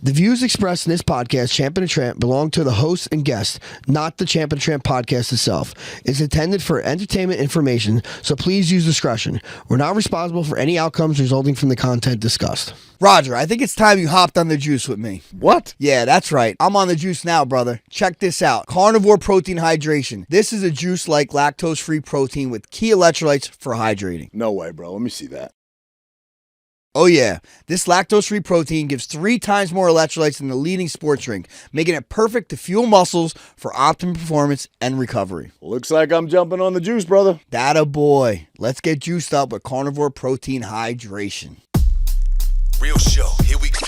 The views expressed in this podcast, Champ and Tramp, belong to the host and guest, not the Champ and Tramp podcast itself. It's intended for entertainment information, so please use discretion. We're not responsible for any outcomes resulting from the content discussed. Roger, I think it's time you hopped on the juice with me. What? Yeah, that's right. I'm on the juice now, brother. Check this out. Carnivore Protein Hydration. This is a juice like lactose-free protein with key electrolytes for hydrating. No way, bro. Let me see that. Oh yeah, this lactose-free protein gives 3 times more electrolytes than the leading sports drink, making it perfect to fuel muscles for optimum performance and recovery. Looks like I'm jumping on the juice, brother. That a boy. Let's get juiced up with Carnivore Protein Hydration. Real show, here we go.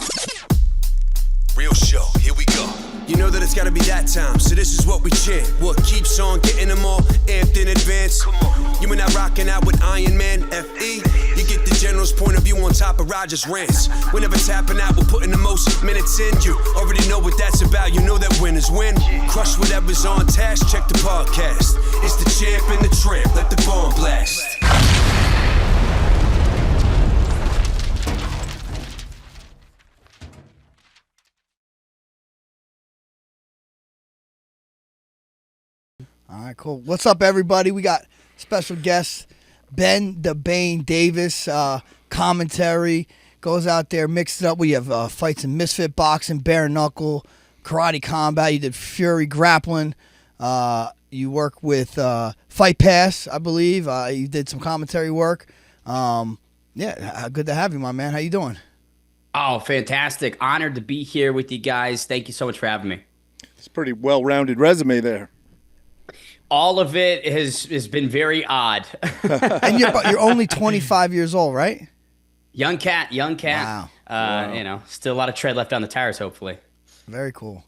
Real show, here we go. You know that it's gotta be that time, so this is what we chant. What keeps on getting them all amped in advance? Come on. You and I rocking out with Iron Man, FE. You get the general's point of view on top of Roger's rants. Whenever tapping out, we're putting the most minutes in. You already know what that's about, you know that winners win. Crush whatever's on task, check the podcast. It's the champ and the tramp, let the bomb blast. All right, cool. What's up, everybody? We got special guest Ben the Bane Davis. Commentary goes out there, mixes it up. We have fights in Misfit Boxing, Bare-Knuckle, Karate Combat. You did Fury Grappling. You work with Fight Pass, I believe. You did some commentary work. Yeah, good to have you, my man. How you doing? Oh, fantastic. Honored to be here with you guys. Thank you so much for having me. It's a pretty well-rounded resume there. All of it has been very odd. And you're only 25 years old, right? Young cat. Wow. Wow. You know, still a lot of tread left on the tires, hopefully. Very cool.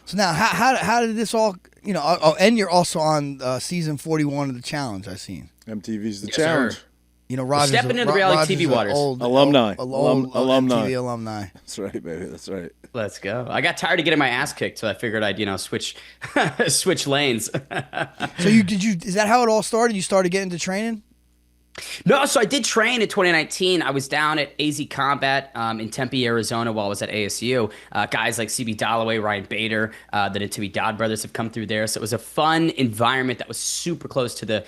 So now, how did this all, you know, and you're also on season 41 of The Challenge, I've seen. MTV's The Yes, Challenge. sir. You know, Roger's Stepping into the reality TV waters. Alumni. Alumni. MTV alumni. That's right, baby. That's right. Let's go. I got tired of getting my ass kicked, so I figured I'd, switch lanes. So is that how it all started? You started getting into training? No, so I did train in 2019. I was down at AZ Combat in Tempe, Arizona while I was at ASU. Guys like CB Dalloway, Ryan Bader, the Nativi Dodd brothers have come through there. So it was a fun environment that was super close to the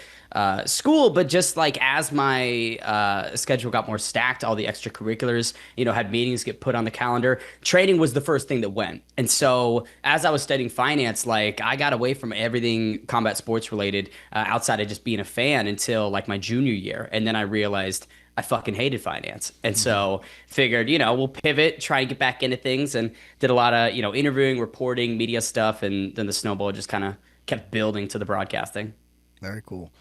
school, but just like as my schedule got more stacked, all the extracurriculars, had meetings get put on the calendar. Training was the first thing that went. And so as I was studying finance, like I got away from everything combat sports related outside of just being a fan until like my junior year. And then I realized I fucking hated finance. And so figured, we'll pivot, try and get back into things, and did a lot of, interviewing, reporting, media stuff. And then the snowball just kind of kept building to the broadcasting. Very cool.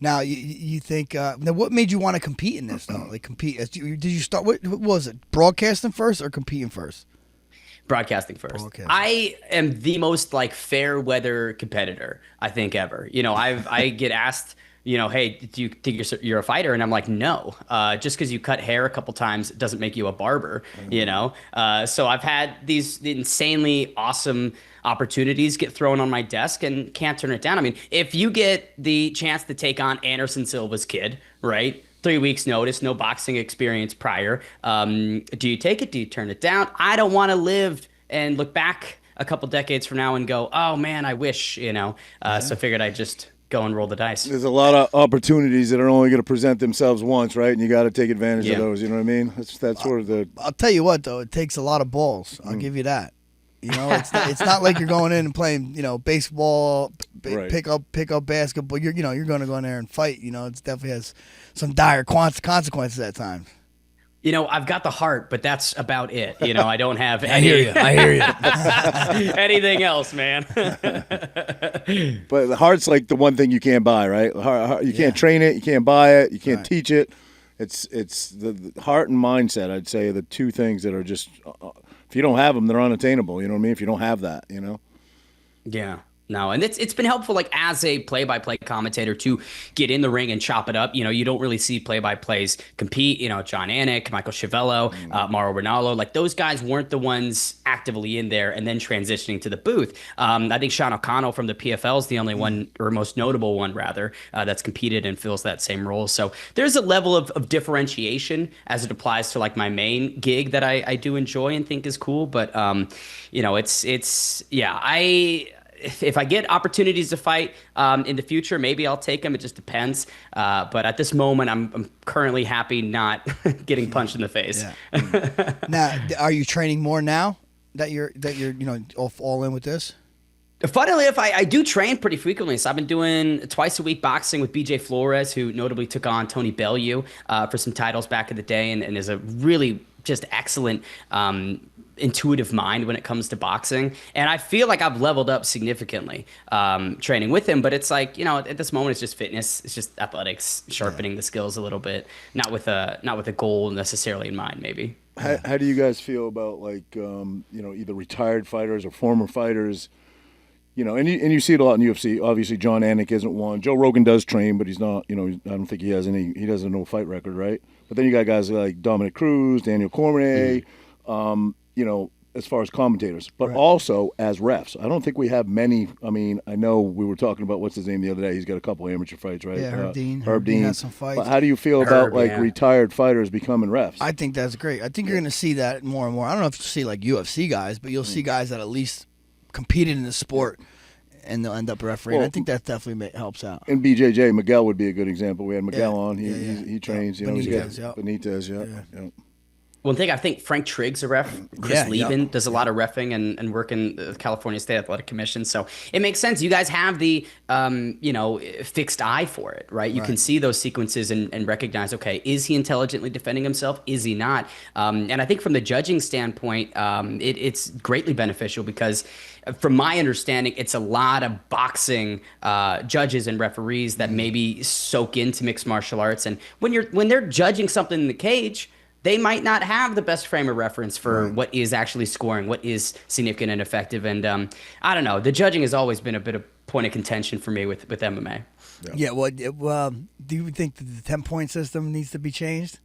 Now, you think, now what made you want to compete in this, though? Like, compete? Did you start, what was it, broadcasting first or competing first? Broadcasting first. I am the most, fair weather competitor, I think, ever. I get asked, hey, do you think you're a fighter? And I'm like, no. Just because you cut hair a couple times doesn't make you a barber, So I've had these insanely awesome opportunities get thrown on my desk and can't turn it down. I mean, if you get the chance to take on Anderson Silva's kid, right? 3 weeks notice, no boxing experience prior. Do you take it? Do you turn it down? I don't want to live and look back a couple decades from now and go, oh man, I wish, So figured I'd just go and roll the dice. There's a lot of opportunities that are only going to present themselves once, right? And you got to take advantage of those. You know what I mean? That's sort of the. I'll tell you what, though, it takes a lot of balls. I'll give you that. It's not like you're going in and playing, baseball, right. pick up basketball. You're going to go in there and fight. It definitely has some dire consequences at times. I've got the heart, but that's about it. I don't have I hear you. anything else, man. But the heart's like the one thing you can't buy, right? You can't train it, you can't buy it, you can't teach it. It's the heart and mindset, I'd say, are the two things that are just if you don't have them, they're unattainable. You know what I mean? If you don't have that, Yeah. No, and it's been helpful, like as a play-by-play commentator, to get in the ring and chop it up. You don't really see play-by-plays compete. John Anik, Michael Chiavello, Mauro Ranallo, like those guys weren't the ones actively in there and then transitioning to the booth. I think Sean O'Connell from the PFL is the only one, or most notable one rather, that's competed and fills that same role. So there's a level of differentiation as it applies to like my main gig that I do enjoy and think is cool. But if I get opportunities to fight in the future, maybe I'll take them. It just depends. But at this moment, I'm currently happy not getting punched in the face. Yeah. Now, are you training more now that you're all in with this? Funnily enough, I do train pretty frequently. So I've been doing twice a week boxing with BJ Flores, who notably took on Tony Bellew for some titles back in the day, and is a really just excellent intuitive mind when it comes to boxing. And I feel like I've leveled up significantly training with him, but it's like, at this moment it's just fitness, it's just athletics, sharpening the skills a little bit, not with a goal necessarily in mind, maybe. How do you guys feel about either retired fighters or former fighters? And you see it a lot in UFC. Obviously, John Anik isn't one. Joe Rogan does train, but he's not. I don't think he doesn't know fight record, right? But then you got guys like Dominic Cruz, Daniel Cormier, as far as commentators, but also as refs. I don't think we have many. I mean, I know we were talking about what's his name the other day. He's got a couple amateur fights, right? Yeah, Herb Dean. Herb Dean has some fights. But how do you feel about retired fighters becoming refs? I think that's great. I think you're going to see that more and more. I don't know if you'll see like UFC guys, but you'll see guys that at least competed in the sport and they'll end up refereeing. I think that definitely helps out. And BJJ, Miguel would be a good example. We had Miguel on. He trains. Benitez, yeah. One thing, I think Frank Trigg's a ref. Chris Lieben does a lot of reffing and work in the California State Athletic Commission. So it makes sense. You guys have the, fixed eye for it, right? You can see those sequences and recognize, okay, is he intelligently defending himself? Is he not? And I think from the judging standpoint, it's greatly beneficial because from my understanding, it's a lot of boxing judges and referees that maybe soak into mixed martial arts. And when they're judging something in the cage, they might not have the best frame of reference for what is actually scoring, what is significant and effective. And I don't know. The judging has always been a bit of point of contention for me with MMA. Yeah. Well, do you think that the 10-point system needs to be changed?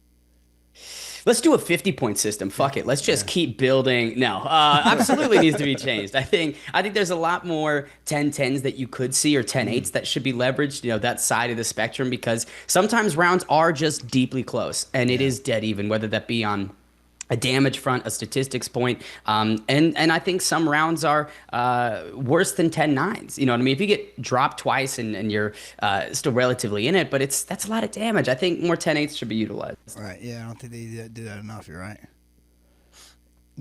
Let's do a 50-point system. Fuck it. Let's just keep building. No, absolutely needs to be changed. I think there's a lot more 10-10s that you could see, or 10-8s that should be leveraged, that side of the spectrum, because sometimes rounds are just deeply close and it is dead even, whether that be on a damage front, a statistics point, and I think some rounds are worse than 10-9s. You know what I mean? If you get dropped twice and you're still relatively in it, but that's a lot of damage. I think more 10-8s should be utilized. Right. Yeah, I don't think they do that enough. You're right.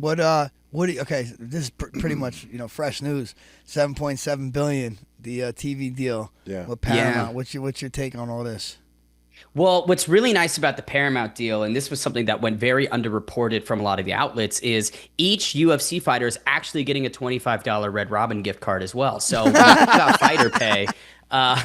Okay, this is pretty much fresh news. $7.7 billion, the TV deal with Paramount. Yeah. What's your take on all this? Well, what's really nice about the Paramount deal, and this was something that went very underreported from a lot of the outlets, is each UFC fighter is actually getting a $25 Red Robin gift card as well. So about fighter pay. I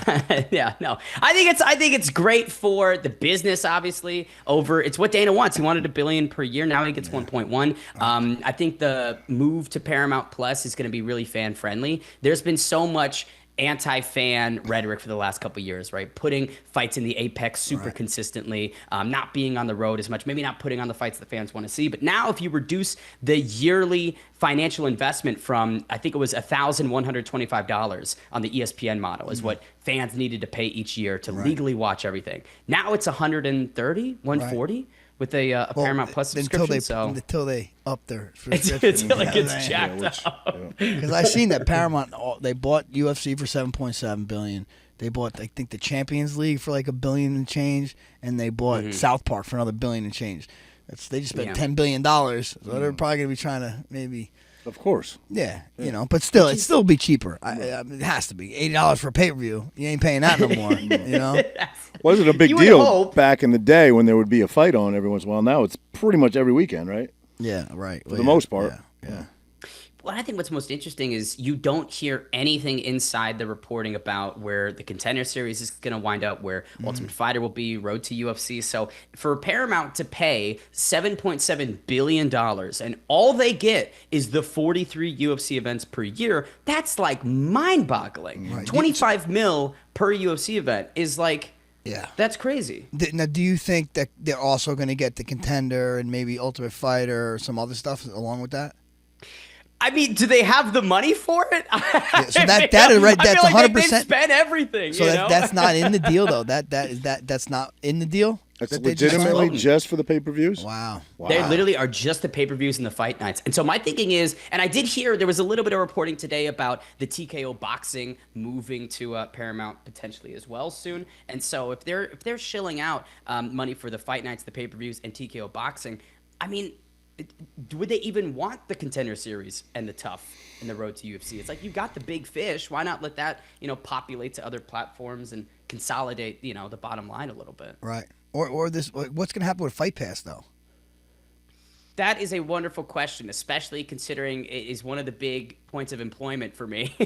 think it's great for the business, obviously. It's what Dana wants. He wanted $1 billion per year. Now he gets 1.1. I think the move to Paramount Plus is going to be really fan friendly. There's been so much anti-fan rhetoric for the last couple of years, right? Putting fights in the apex super consistently, not being on the road as much, maybe not putting on the fights the fans want to see. But now if you reduce the yearly financial investment from, I think it was $1,125 on the ESPN model is what fans needed to pay each year to legally watch everything. Now it's $130, $140. With a Paramount Plus subscription, until they up their subscription, until it gets jacked up. Because I've seen that Paramount, they bought UFC for $7.7 billion. They bought, I think, the Champions League for like $1 billion and change, and they bought South Park for another $1 billion and change. They just spent $10 billion, so they're probably gonna be trying to maybe. Of course. Yeah, but still, it'd still be cheaper. It has to be $80 for a pay-per-view. You ain't paying that no more. Wasn't a big deal back in the day when there would be a fight on every once in a while. Now it's pretty much every weekend, right? Yeah, right. For the most part. Yeah. Well, I think what's most interesting is you don't hear anything inside the reporting about where the Contender Series is going to wind up, where Ultimate Fighter will be, Road to UFC. So for Paramount to pay $7.7 billion and all they get is the 43 UFC events per year, that's like mind-boggling. Right. 25 mil per UFC event is like, Yeah. that's crazy. Now, do you think that they're also going to get the Contender and maybe Ultimate Fighter or some other stuff along with that? I mean, do they have the money for it? Yeah, so that's 100%. They spent everything. So you know? that's not in the deal though. That's not in the deal. That's that they just legitimately signed? just for the pay-per-views? Wow. They literally are just the pay-per-views and the fight nights. And so my thinking is, and I did hear there was a little bit of reporting today about the TKO boxing moving to Paramount potentially as well soon. And so if they're shilling out money for the fight nights, the pay-per-views, and TKO boxing, I mean, would they even want the Contender Series and the Tough and the Road to UFC? It's like, you got the big fish. Why not let that, populate to other platforms and consolidate, the bottom line a little bit? Right. Or this. What's going to happen with Fight Pass though? That is a wonderful question, especially considering it is one of the big points of employment for me.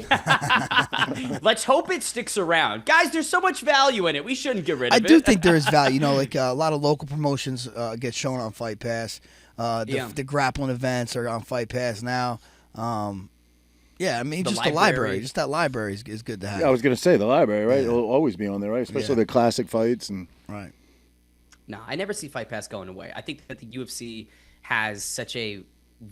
Let's hope it sticks around. Guys, there's so much value in it. We shouldn't get rid of it. I do think there is value. Like a lot of local promotions get shown on Fight Pass. The grappling events are on Fight Pass now. Yeah, I mean, just the library. Just that library is good to have. Yeah, I was going to say the library, right? Yeah. It'll always be on there, right? Especially the classic fights. Right. No, I never see Fight Pass going away. I think that the UFC has such a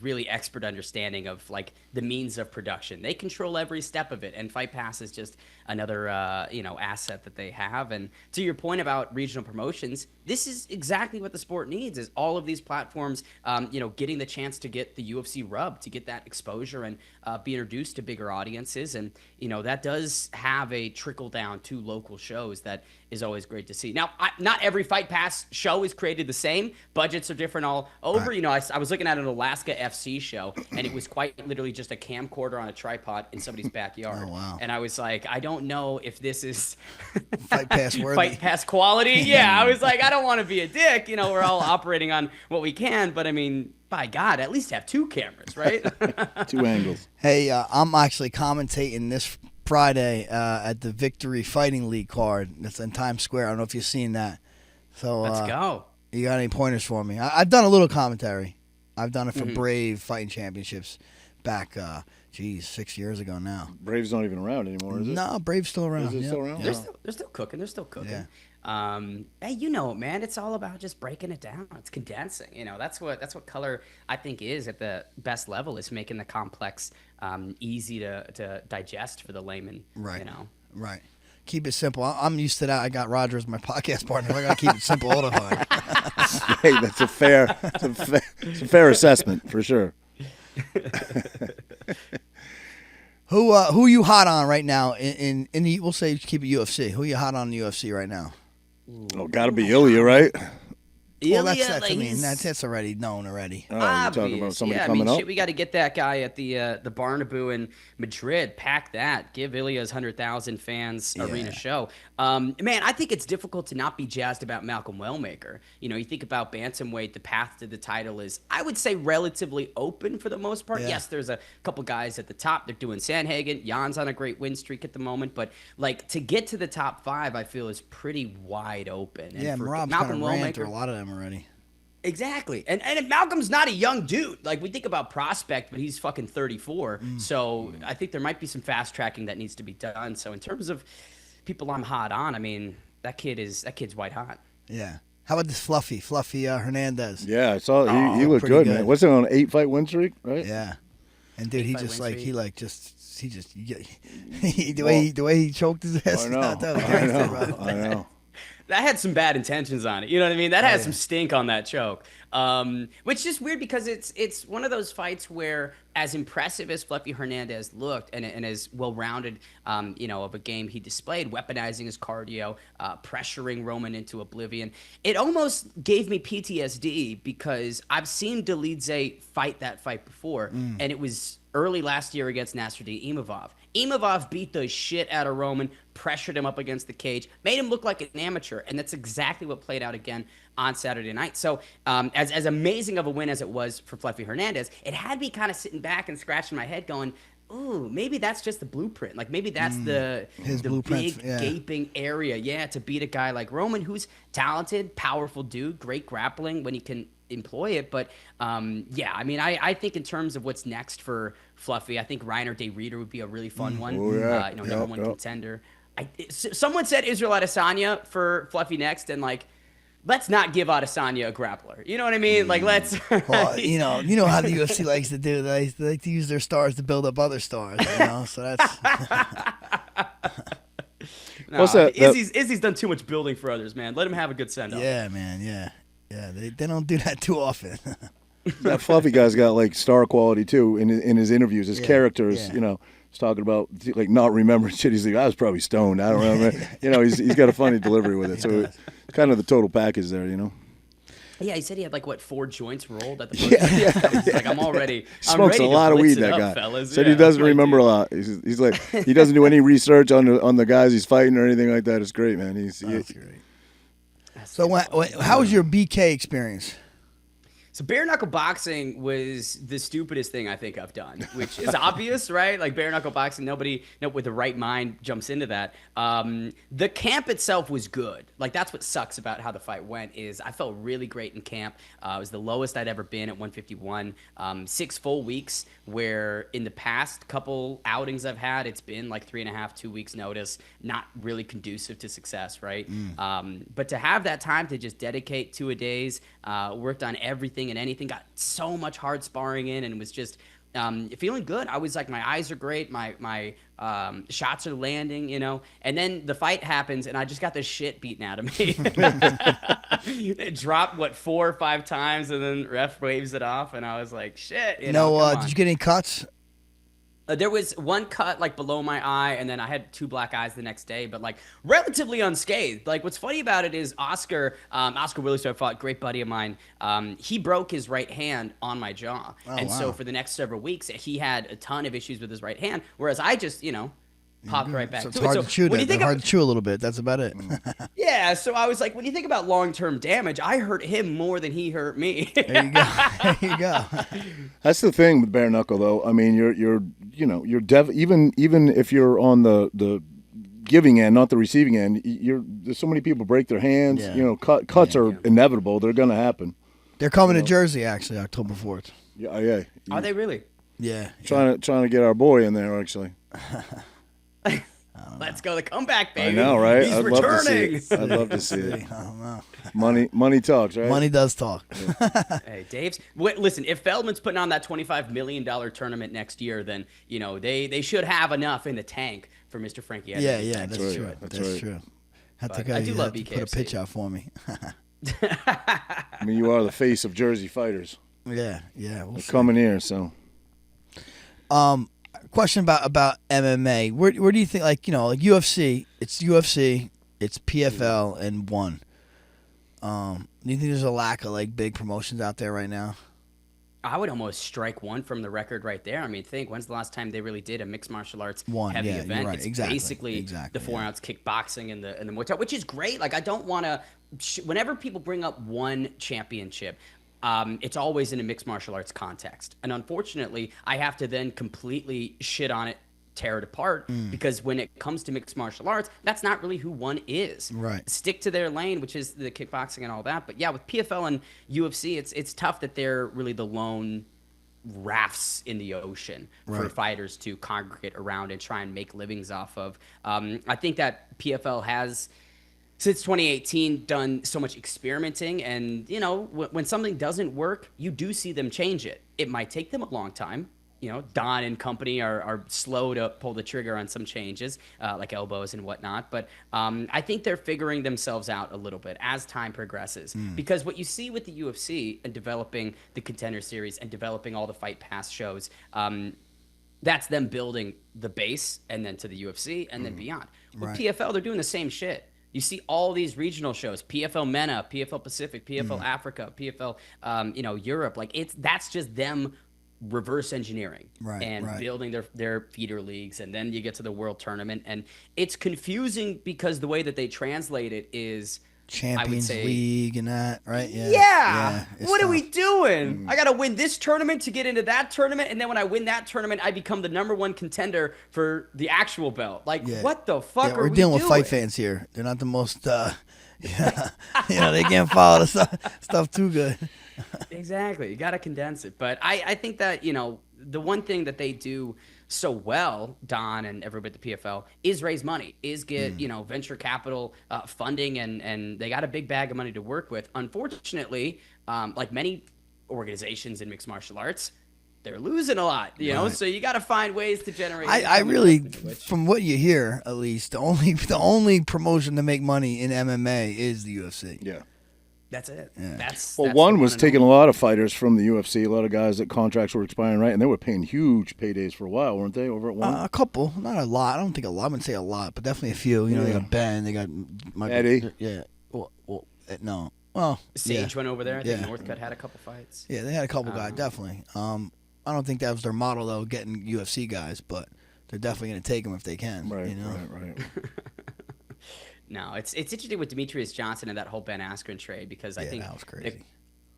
really expert understanding of like the means of production. They control every step of it, and Fight Pass is just another asset that they have. And to your point about regional promotions, this is exactly what the sport needs: is all of these platforms, getting the chance to get the UFC rub, to get that exposure and be introduced to bigger audiences. And that does have a trickle down to local shows that is always great to see. Now, not every Fight Pass show is created the same. Budgets are different all over. Right. I was looking at an Alaska FC show, and it was quite literally just a camcorder on a tripod in somebody's backyard. Oh, wow. And I was like, I don't know if this is Fight Pass worthy. Fight Pass quality. Yeah, I was like, I don't want to be a dick. We're all operating on what we can, but I mean, by God, at least have two cameras, right? Two angles. Hey, I'm actually commentating this Friday at the Victory Fighting League card. That's in Times Square. I don't know if you've seen that. So Let's go. You got any pointers for me? I've done a little commentary. I've done it for Brave Fighting Championships back, 6 years ago now. Brave's not even around anymore, is it? No, Brave's still around. Is it still around? They're still cooking. They're still cooking. Yeah. Hey, man, it's all about just breaking it down. It's condensing. That's what color I think is at the best level, is making the complex easy to digest for the layman. Right. Right. Keep it simple. I'm used to that. I got Roger as my podcast partner. I got to keep it simple all the time. Hey, that's a fair assessment for sure. Who you hot on right now in the, we'll say keep it UFC. Who you hot on in the UFC right now? Oh, gotta be Ilya, right? Well, that's already known already. Oh, you're talking about somebody coming up? We got to get that guy at the Bernabeu in Madrid. Pack that. Give Ilya's 100,000 fans arena show. Man, I think it's difficult to not be jazzed about Malcolm Wellmaker. You think about bantamweight, the path to the title is, I would say, relatively open for the most part. Yeah. Yes, there's a couple guys at the top. They're doing Sanhagen. Jan's on a great win streak at the moment. But, to get to the top 5, I feel is pretty wide open. And yeah, Marab's kind of ran through a lot of them already. Exactly. And Malcolm's not a young dude. We think about prospect, but he's fucking 34. So I think there might be some fast tracking that needs to be done. So in terms of people I'm hot on, I mean, that kid's white hot. Yeah. How about this Fluffy Hernandez? Yeah, I saw he looked good, man. Wasn't it on an 8-fight win streak, right? Yeah. And dude, the way he choked his ass. I know. That had some bad intentions on it. You know what I mean? That had some stink on that choke. Which is just weird because it's one of those fights where, as impressive as Fluffy Hernandez looked and as well-rounded, of a game he displayed, weaponizing his cardio, pressuring Roman into oblivion, it almost gave me PTSD because I've seen Dolidze fight that fight before, and it was early last year against Nasruddin Imavov. Imavov beat the shit out of Roman, pressured him up against the cage, made him look like an amateur, and that's exactly what played out again on Saturday night. So as amazing of a win as it was for Fluffy Hernandez, it had me kind of sitting back and scratching my head going, ooh, maybe that's just the blueprint. Like maybe that's the big gaping area, to beat a guy like Roman, who's talented, powerful dude, great grappling when he can employ it. But I mean, I think in terms of what's next for Fluffy, I think Reiner De Reeder would be a really fun one. Oh, yeah. Number one contender. Someone said Israel Adesanya for Fluffy next, and like, let's not give Adesanya a grappler. You know what I mean? Like, let's. Well, you know how the UFC likes to do. They like to use their stars to build up other stars. So that's. No, Izzy's done too much building for others, man. Let him have a good send off. Yeah, man. Yeah. They don't do that too often. That Fluffy guy's got like star quality too in his interviews. His characters, he's talking about like not remembering shit. He's like, I was probably stoned. I don't remember. He's got a funny delivery with it. So it's kind of the total package there. Yeah, he said he had 4 joints rolled at the first. He's like, I'm ready. Smokes a lot of weed. That guy fellas. said he doesn't remember a lot. He's like he doesn't do any research on the guys he's fighting or anything like that. It's great, man. That's great. So how was your BK experience? So bare-knuckle boxing was the stupidest thing I think I've done, which is obvious, right? Like bare-knuckle boxing, nobody with the right mind jumps into that. The camp itself was good. Like that's what sucks about how the fight went is I felt really great in camp. It was the lowest I'd ever been at 151. 6 full weeks where in the past couple outings I've had, it's been like 3.5, 2 weeks notice, not really conducive to success, right? But to have that time to just dedicate 2 a days, worked on everything and anything, got so much hard sparring in, and was just feeling good. I was like, my eyes are great, my shots are landing, and then the fight happens and I just got the shit beaten out of me. It dropped 4 or 5 times and then ref waves it off and I was like, shit. Did you get any cuts? There was one cut below my eye, and then I had 2 black eyes the next day, but relatively unscathed. What's funny about it is Oscar Willis, who I fought, great buddy of mine, he broke his right hand on my jaw. So for the next several weeks, he had a ton of issues with his right hand, whereas I just, popped right back. So it's hard to chew. Hard to chew a little bit. That's about it. Yeah. So I was like, when you think about long-term damage, I hurt him more than he hurt me. There you go. That's the thing with bare knuckle, though. I mean, you're even if you're on the giving end, not the receiving end, there's so many people break their hands. Yeah. Cuts are inevitable. They're going to happen. They're coming to Jersey actually, October 4th. Yeah. Are they really? Yeah. Trying to get our boy in there actually. Let's go, the comeback, baby. I know, right? He's I'd returning. I'd love to see it. I don't know. Money talks, right? Money does talk. Hey, Dave's. Listen, if Feldman's putting on that $25 million tournament next year, then they should have enough in the tank for Mr. Frankie. Yeah, that's right. true. That's true. I do love BKFC. Put a pitch out for me. I mean, you are the face of Jersey fighters. Yeah. We'll coming here, so. Question about MMA. Where do you think, UFC? It's UFC, it's PFL, and ONE. Do you think there's a lack of big promotions out there right now? I would almost strike ONE from the record right there. I mean, when's the last time they really did a mixed martial arts heavy event? You're right. It's basically the 4-ounce kickboxing and the Muay Thai, which is great. I don't want to. Whenever people bring up one championship, it's always in a mixed martial arts context, and unfortunately, I have to then completely shit on it, tear it apart, because when it comes to mixed martial arts, that's not really who ONE is. Right. Stick to their lane, which is the kickboxing and all that. But yeah, with PFL and UFC, it's tough that they're really the lone rafts in the ocean for fighters to congregate around and try and make livings off of. I think that PFL has, since 2018, done so much experimenting, and when something doesn't work, you do see them change it. It might take them a long time. Don and company are slow to pull the trigger on some changes, like elbows and whatnot. But I think they're figuring themselves out a little bit as time progresses. Because what you see with the UFC and developing the Contender Series and developing all the Fight Pass shows, that's them building the base and then to the UFC and then beyond. With PFL, they're doing the same shit. You see all these regional shows, PFL MENA, PFL Pacific, PFL Africa, PFL, Europe. That's just them reverse engineering and right. building their feeder leagues, and then you get to the world tournament, and it's confusing because the way that they translate it is Champions League and that, right? Yeah. it's What are tough. we doing? I got to win this tournament to get into that tournament, and then when I win that tournament, I become the #1 contender for the actual belt. Like, what the fuck are we doing? We're dealing with fight fans here. They're not the most, they can't follow the stuff too good. Exactly. You got to condense it. But I think that, the one thing that they do so well, Don and everybody at the PFL, is raise money, is get, venture capital funding, and they got a big bag of money to work with. Unfortunately, like many organizations in mixed martial arts, they're losing a lot, so you got to find ways to generate. I really, from what you hear, at least, the only promotion to make money in MMA is the UFC. Yeah. That's it. Yeah. That's One was taking a lot of fighters from the UFC, a lot of guys that contracts were expiring, right? And they were paying huge paydays for a while, weren't they, over at one? A couple, not a lot. I don't think a lot. I wouldn't say a lot, but definitely a few. They got Ben, they got Eddie. Yeah. No. Well, Sage went over there. I think Northcutt had a couple fights. Yeah, they had a couple guys, definitely. I don't think that was their model, though, getting UFC guys, but they're definitely going to take them if they can. Right. No, it's interesting with Demetrius Johnson and that whole Ben Askren trade, because I think that was crazy.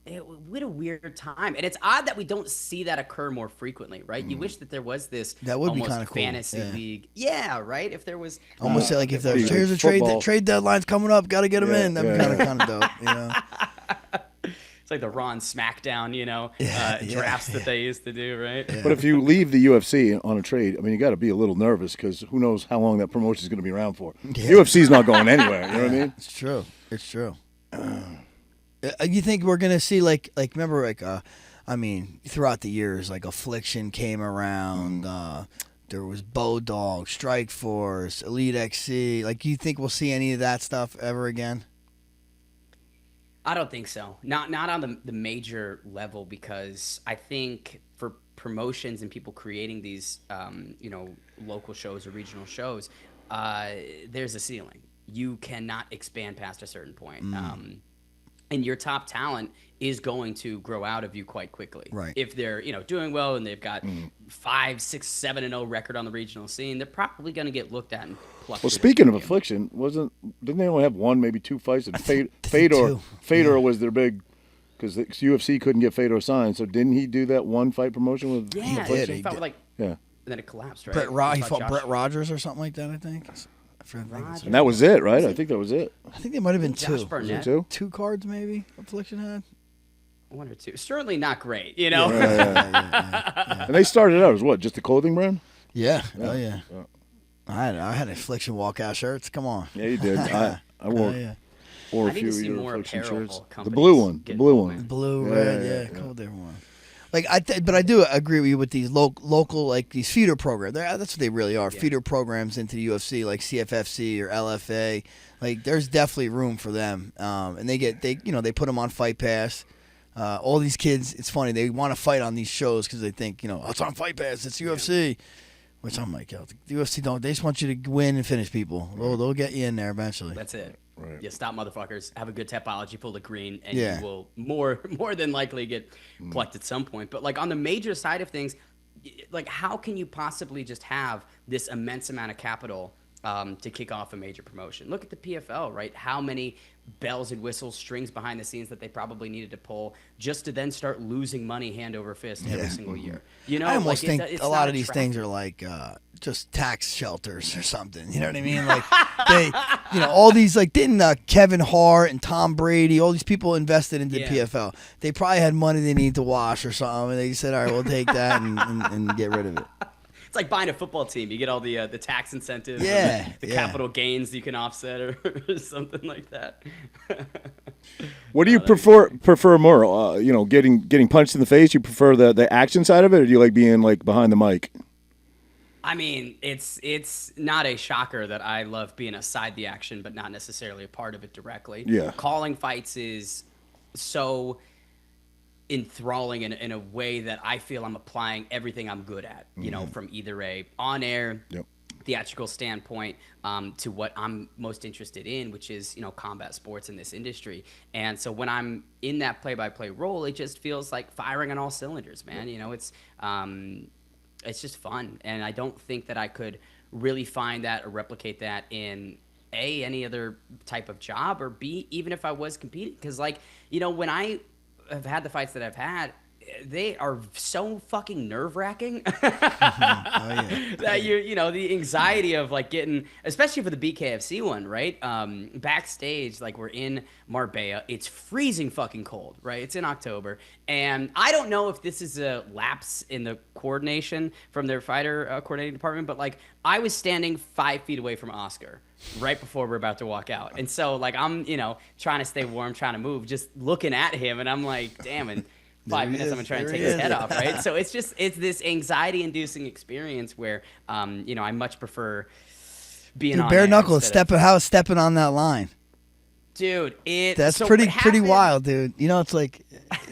What a weird time, and it's odd that we don't see that occur more frequently, right? You wish that there was this that would be almost kind of cool. fantasy league, right? If there was almost like if there's here's a trade deadline's coming up, got to get them in. That'd be kind of dope, It's like the Raw and SmackDown, drafts that they used to do, right? Yeah. But if you leave the UFC on a trade, I mean, you got to be a little nervous because who knows how long that promotion is going to be around for. Yeah. UFC's not going anywhere. You know what I mean? It's true. You think we're gonna see like remember throughout the years, like Affliction came around. There was Bodog, Strike Force, Elite XC. Like, you think we'll see any of that stuff ever again? I don't think so. Not on the major level, because I think for promotions and people creating these local shows or regional shows, there's a ceiling. You cannot expand past a certain point. And your top talent is going to grow out of you quite quickly. Right. If they're doing well and they've got 5, 6, 7-0 record on the regional scene, they're probably going to get looked at and plucked. Well, speaking of Affliction, didn't they only have one, maybe two fights? And Fedor was their big, because the UFC couldn't get Fedor signed. So didn't he do that one fight promotion with Affliction? He fought with and then it collapsed, right? He fought Brett Rogers or something like that, I think. And that was it, right? I think that was it. I think there might have been two. Two? 2 cards, maybe, Affliction had? 1 or 2. Certainly not great, Yeah. And they started out as what? Just a clothing brand? Yeah. Oh, yeah. I had Affliction walkout shirts. Come on. Yeah, you did. I wore a few of your Affliction shirts. The blue one. Blue, red, cool different one. Like but I do agree with you with these local like these feeder programs. That's what they really are. Yeah. Feeder programs into the UFC, like CFFC or LFA. Like, there's definitely room for them. And they put them on Fight Pass. All these kids, it's funny, they want to fight on these shows because they think, it's on Fight Pass, it's UFC. Which I'm like, the UFC they just want you to win and finish people. They'll get you in there eventually. That's it. Right. Yeah, stop, motherfuckers. Have a good topology, pull the green, and you will more than likely get plucked at some point. But like on the major side of things, like how can you possibly just have this immense amount of capital to kick off a major promotion? Look at the PFL, right? How many bells and whistles, strings behind the scenes that they probably needed to pull just to then start losing money hand over fist every single year. I almost think a lot of these things are like just tax shelters or something. You know what I mean? Like they, all these didn't Kevin Hart and Tom Brady, all these people invested into the PFL. They probably had money they need to wash or something, and they said, all right, we'll take that and get rid of it. It's like buying a football team. You get all the tax incentives, the capital gains you can offset, or something like that. What do you prefer more? Getting punched in the face. You prefer the action side of it, or do you like being behind the mic? I mean, it's not a shocker that I love being aside the action, but not necessarily a part of it directly. Yeah, calling fights is so enthralling in a way that I feel I'm applying everything I'm good at, from either a on-air theatrical standpoint to what I'm most interested in, which is, combat sports in this industry. And so when I'm in that play-by-play role, it just feels like firing on all cylinders, man. It's just fun. And I don't think that I could really find that or replicate that in A, any other type of job, or B, even if I was competing. Because, when I have had the fights that I've had, they are so fucking nerve-wracking that the anxiety of getting, especially for the BKFC one, right? Backstage, we're in Marbella, it's freezing fucking cold, right? It's in October, and I don't know if this is a lapse in the coordination from their fighter coordinating department, but I was standing 5 feet away from Oscar right before we're about to walk out, and so I'm trying to stay warm, trying to move, just looking at him, and I'm like, damn, and 5 minutes, I'm gonna try and take his head off, right? So it's this anxiety-inducing experience where, I much prefer being on bare-knuckle, stepping on that line. Dude, that's pretty wild, dude. It's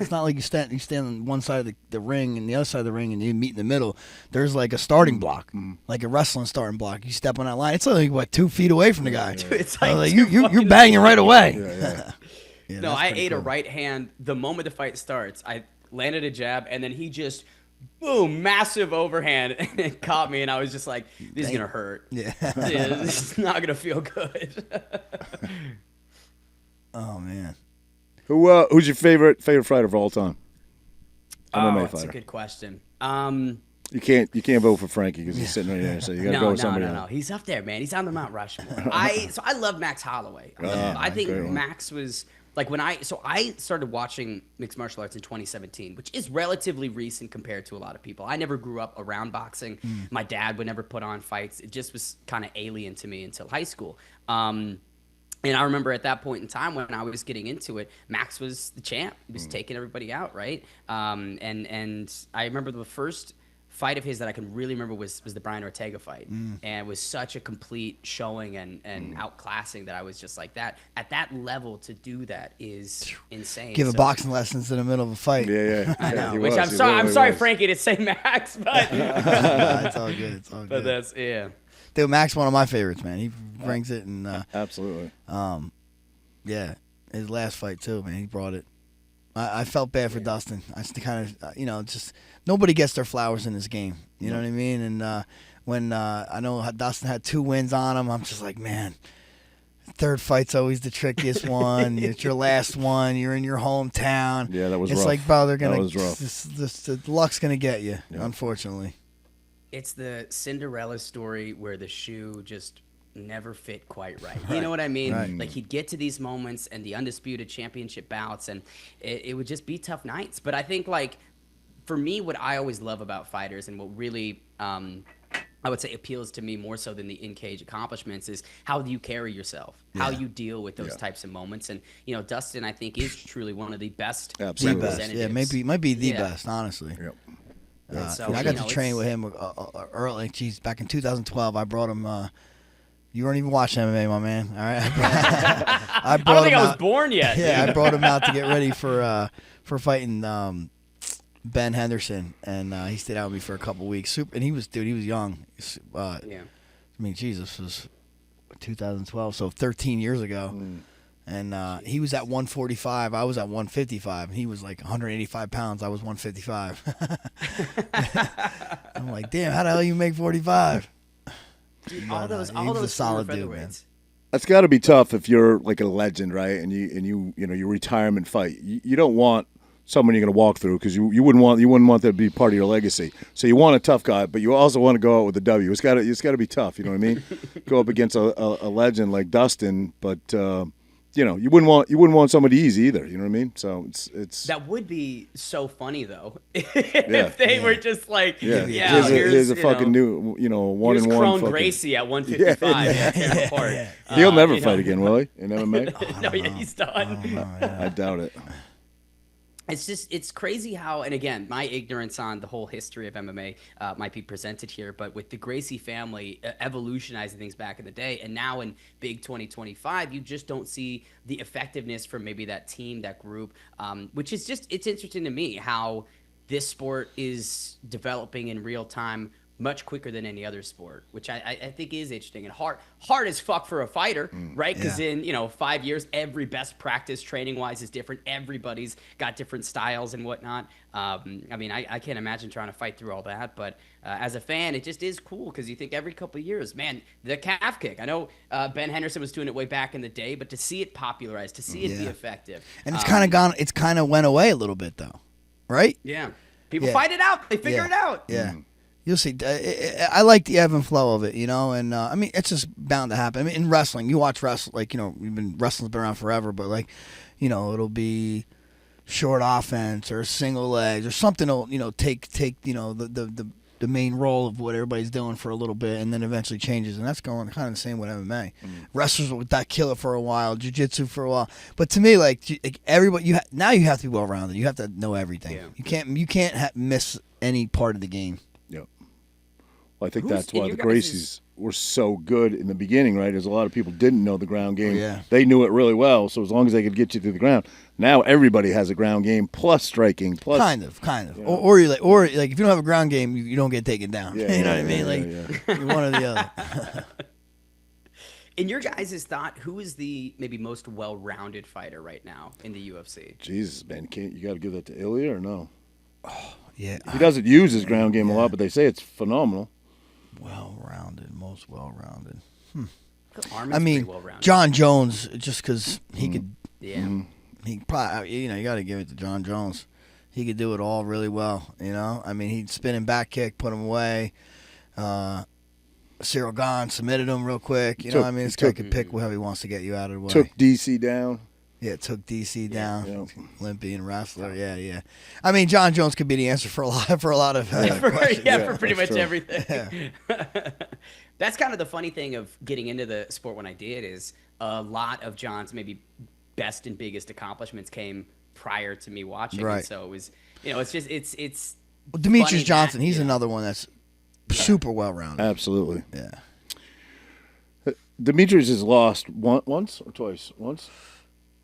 it's not like you stand on one side of the ring and the other side of the ring and you meet in the middle. There's a starting block, like a wrestling starting block. You step on that line, it's only 2 feet away from the guy. Dude, it's you're banging right away. Yeah. Yeah, no, I ate a right hand the moment the fight starts. I landed a jab, and then he just, boom, massive overhand, and it caught me, and I was just like, this is going to hurt. Yeah. This is not going to feel good. Oh, man. Who's your favorite fighter of all time? MMA That's fighter. a good question. You can't vote for Frankie because he's sitting right there, so you got to go with somebody else. No. He's up there, man. He's on the Mount Rushmore. I love Max Holloway. I think Max was when I started watching mixed martial arts in 2017, which is relatively recent compared to a lot of people. I never grew up around boxing. My dad would never put on fights. It just was kind of alien to me until high school. And I remember at that point in time when I was getting into it, Max was the champ. He was taking everybody out, right? And I remember the first fight of his that I can really remember was the Brian Ortega fight. And it was such a complete showing and outclassing that I was just like that. At that level, to do that is insane. Give boxing lessons in the middle of a fight. Yeah. I know. Which I'm sorry, Frankie, to say Max, but It's all good. It's all good. But that's Dude, Max, one of my favorites, man. He brings it, and Absolutely. yeah, his last fight too, man. He brought it. I felt bad for Dustin. I just kind of, just nobody gets their flowers in this game. You know what I mean? And when I know Dustin had 2 wins on him, I'm just like, man, third fight's always the trickiest one. It's your last one. You're in your hometown. Yeah, that was rough. It's like, bro, they're gonna. That was rough. The luck's gonna get you, unfortunately. It's the Cinderella story where the shoe just never fit quite right. You know what I mean? Right. He'd get to these moments and the undisputed championship bouts, and it would just be tough nights. But I think, for me, what I always love about fighters and what really, I would say, appeals to me more so than the in-cage accomplishments is how you carry yourself, how you deal with those types of moments. And, Dustin, I think, is truly one of the best representatives. Yeah, might be the best, honestly. Yep. I got to train with him early. Geez, back in 2012, I brought him. You weren't even watching MMA, my man. All right. I don't think I was born yet. Yeah, I brought him out to get ready for fighting Ben Henderson, and he stayed out with me for a couple weeks. And he was young. I mean, Jesus, was 2012, so 13 years ago. And he was at 145. I was at 155. And he was 185 pounds. I was 155. I'm like, damn, how the hell you make 45? Dude, all those solid former dude, man. featherweights. That's got to be tough if you're a legend, right? And you your retirement fight. You don't want someone you're going to walk through because you wouldn't want that to be part of your legacy. So you want a tough guy, but you also want to go out with a W. It's got to be tough. You know what I mean? Go up against a legend like Dustin, but you wouldn't want somebody easy either. You know what I mean? So it's that would be so funny though if they were just here's a fucking new 1-1. Crone Gracie at 155. He'll never fight again, will he? In MMA? No, he's done. I doubt it. It's crazy how, and again, my ignorance on the whole history of MMA might be presented here, but with the Gracie family evolutionizing things back in the day, and now in big 2025, you just don't see the effectiveness from maybe that team, that group, which is it's interesting to me how this sport is developing in real time much quicker than any other sport, which I think is interesting and hard as fuck for a fighter, right? Because in 5 years, every best practice training wise is different. Everybody's got different styles and whatnot. I mean, I can't imagine trying to fight through all that, but as a fan, it just is cool because you think every couple of years, man, the calf kick. I know Ben Henderson was doing it way back in the day, but to see it popularized, to see it be effective, and it's kind of gone. It's kind of went away a little bit though, right? Yeah, people fight it out. They figure it out. Yeah. You'll see. I like the ebb and flow of it, and I mean, it's just bound to happen. I mean, in wrestling, you watch wrestling, wrestling's been around forever, but it'll be short offense or single legs or something will, take the main role of what everybody's doing for a little bit and then eventually changes. And that's going kind of the same with MMA. Wrestlers with that kill it for a while, jiu-jitsu for a while. But to me, like everybody, now you have to be well-rounded. You have to know everything. Yeah. You can't miss any part of the game. Well, I think that's why the Gracies were so good in the beginning, right? As a lot of people didn't know the ground game. Yeah. They knew it really well, so as long as they could get you to the ground. Now everybody has a ground game plus striking plus kind of. Yeah. Or if you don't have a ground game, you don't get taken down. Yeah, you know what I mean? You're one or the other. In your guys' thought, who is the maybe most well-rounded fighter right now in the UFC? Jesus, man, you got to give that to Ilya or no? Oh, yeah. He doesn't use his ground game a lot, but they say it's phenomenal. Well-rounded, most well-rounded. I mean, well-rounded. Jon Jones, just because he could. Yeah. He probably, you got to give it to Jon Jones. He could do it all really well. I mean, he'd spinning back kick, put him away. Cyril Gahn submitted him real quick. This guy could pick whoever he wants to get you out of the way. Took DC down. Yeah, it took DC down. Olympian wrestler. Yeah. I mean, Jon Jones could be the answer for a lot of questions. For pretty much true. everything. Yeah. That's kind of the funny thing of getting into the sport when I did is a lot of Jon's maybe best and biggest accomplishments came prior to me watching. Right. And so it was, it's just it's. Well, Demetrius Johnson, he's another one that's super well rounded. Absolutely. Yeah. Demetrius has lost once or twice. Once.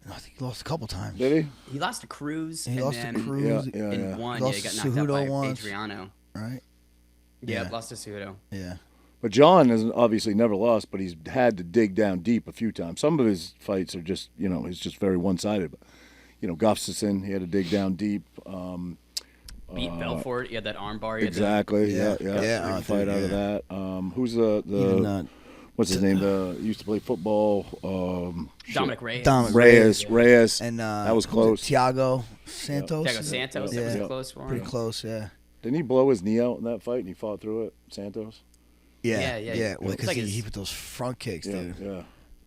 I think he lost a couple times. Did he? He lost to Cruz. He lost to Cruz. And won. He He got knocked out by Adriano. Right? Yeah, lost to Cejudo. Yeah. But Jon has obviously never lost, but he's had to dig down deep a few times. Some of his fights are just, he's just very one-sided. But, Gustafsson, he had to dig down deep. Beat Belfort. He had that arm bar. Exactly. Yeah. Fight out of that. Who's the what's his name? Used to play football. Dominic Reyes. Reyes. And that was close. Thiago Santos. Thiago Santos. That was close for him. Pretty close, yeah. Didn't he blow his knee out in that fight and he fought through it, Santos? Yeah. Well, because he put those front kicks, dude. Yeah.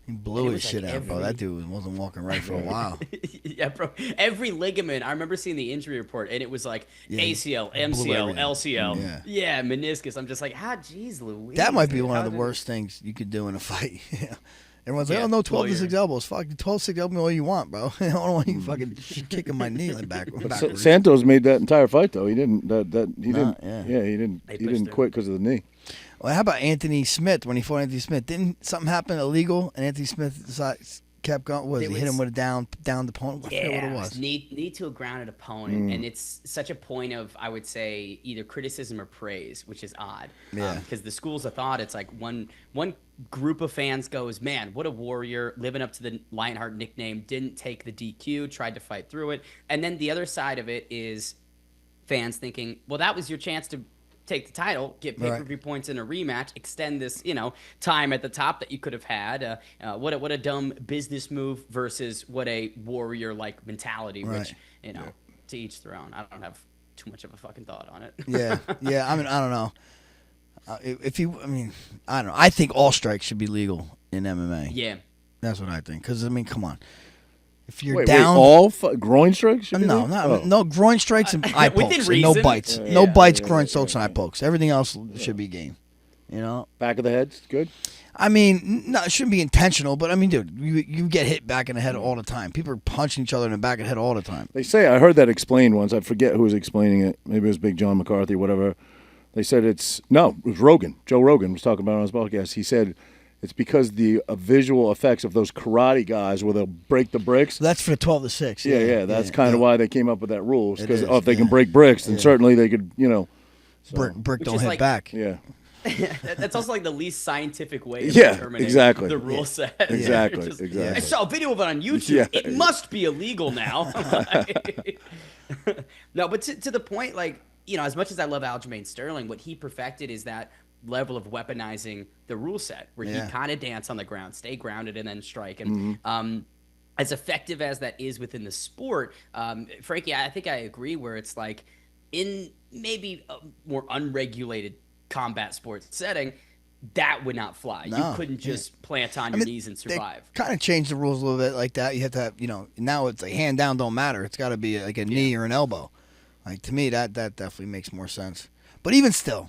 He blew his shit out, bro. That dude wasn't walking right for a while. Yeah, bro. Every ligament. I remember seeing the injury report, and it was like ACL, MCL, LCL. Yeah, meniscus. I'm just like, jeez Louise. That might be one of the worst things you could do in a fight. Everyone's like, no, 12 to 6 elbows. Fuck, 12 to 6 elbows all you want, bro. I don't want you fucking kicking my knee backwards. Santos made that entire fight, though. He didn't. He didn't quit because of the knee. Well, how about Anthony Smith when he fought Anthony Smith? Didn't something happen illegal and Anthony Smith kept going? Hit him with a down opponent? I forget what it was. Knee to a grounded opponent, and it's such a point of, I would say, either criticism or praise, which is odd. Yeah. Because the schools of thought, it's like one group of fans goes, man, what a warrior, living up to the Lionheart nickname, didn't take the DQ, tried to fight through it. And then the other side of it is fans thinking, well, that was your chance to take the title, get pay-per-view points in a rematch, extend this, time at the top that you could have had. What a dumb business move versus what a warrior-like mentality, which, to each their own. I don't have too much of a fucking thought on it. Yeah. I mean, I don't know. I don't know. I think all strikes should be legal in MMA. Yeah. That's what I think. Because, I mean, come on. If you're Wait, down, all groin strikes? No groin strikes and eye pokes. And no bites. No bites, groin strokes, and eye pokes. Everything else should be game. Back of the head's good? I mean, no, it shouldn't be intentional, but I mean, dude, you get hit back in the head all the time. People are punching each other in the back of the head all the time. They say, I heard that explained once. I forget who was explaining it. Maybe it was Big John McCarthy, whatever. They said it was Rogan. Joe Rogan was talking about it on his podcast. He said it's because the visual effects of those karate guys where they'll break the bricks. That's for the 12 to 6. Yeah. That's kind of why they came up with that rule. Because if they can break bricks, then certainly they could, So, Brick don't is hit like- back. yeah. That's also like the least scientific way of Yeah, determining exactly. the rule set. Exactly, Just, exactly. I saw a video of it on YouTube. Yeah. It must be illegal now. No, but to the point, like, you know, as much as I love Aljamain Sterling, what he perfected is that level of weaponizing the rule set where he kind of dance on the ground, stay grounded, and then strike. And as effective as that is within the sport, Frankie, I think I agree where it's like in maybe a more unregulated combat sports setting, that would not fly. No. You couldn't just plant on your knees and survive. Kind of changed the rules a little bit like that. You have to have, you know, now it's a hand down don't matter. It's got to be like a knee or an elbow. Like to me, that definitely makes more sense. But even still,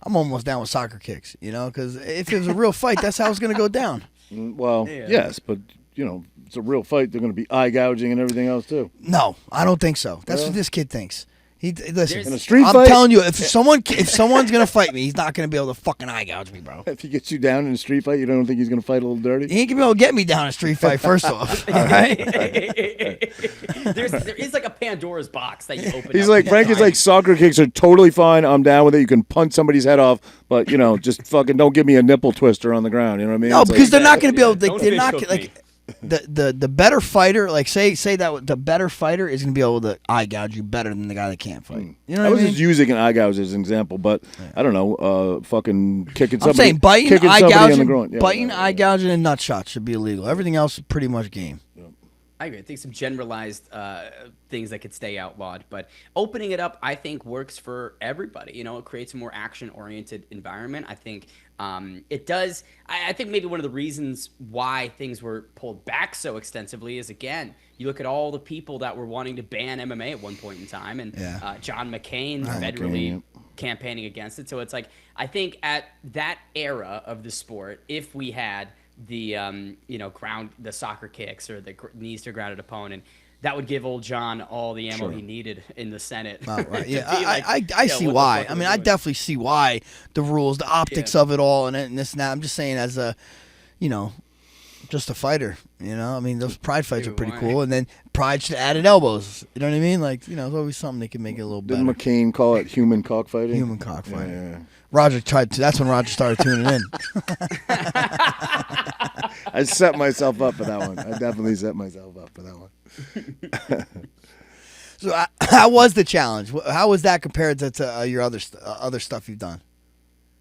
I'm almost down with soccer kicks, you know, because if it was a real fight, that's how it's going to go down. Well, yes, but you know, it's a real fight. They're going to be eye gouging and everything else too. No, I don't think so. That's what this kid thinks. Listen. In a street I'm fight? telling you, if someone's gonna fight me, he's not gonna be able to fucking eye gouge me, bro. If he gets you down in a street fight, you don't think he's going to fight a little dirty? He ain't gonna be able to get me down in a street fight. First off, all right. There is like a Pandora's box that you open. He's up like, each Frankie's time. like, soccer kicks are totally fine. I'm down with it. You can punch somebody's head off, but you know, just fucking don't give me a nipple twister on the ground. You know what I mean? No, It's because like, they're not gonna be able. Don't They're fish not hook like me. the better fighter. Like say that the better fighter is gonna be able to eye gouge you better than the guy that can't fight. You know I what was I mean? just using an eye gouge as an example, but I don't know, fucking kicking I'm somebody, saying biting, kicking eye somebody in the gouging, groin. Yeah, biting, yeah, eye gouging, and nut shots should be illegal. Everything else is pretty much game. I agree. I think some generalized things that could stay outlawed, but opening it up, I think, works for everybody. You know, it creates a more action-oriented environment. I think it does. I think maybe one of the reasons why things were pulled back so extensively is, again, you look at all the people that were wanting to ban MMA at one point in time, and John McCain federally campaigning against it. So it's like, I think at that era of the sport, if we had the the soccer kicks or the knees to grounded opponent, that would give old John all the ammo he needed in the Senate. Right. Yeah, To be like, I see why. fuck I are we mean, I doing? definitely see why the rules, the optics of it all, and this and that. I'm just saying, as a, you know, just a fighter. You know, I mean, those pride fights are pretty why? cool, and then pride should add elbows. You know what I mean? Like, you know, there's always something they can make it a little better. Didn't McCain call it human cockfighting? Human cockfighting. Yeah. Roger tried to. That's when Roger started tuning in. I set myself up for that one. I definitely set myself up for that one. So, how was the challenge? How was that compared to your other stuff you've done?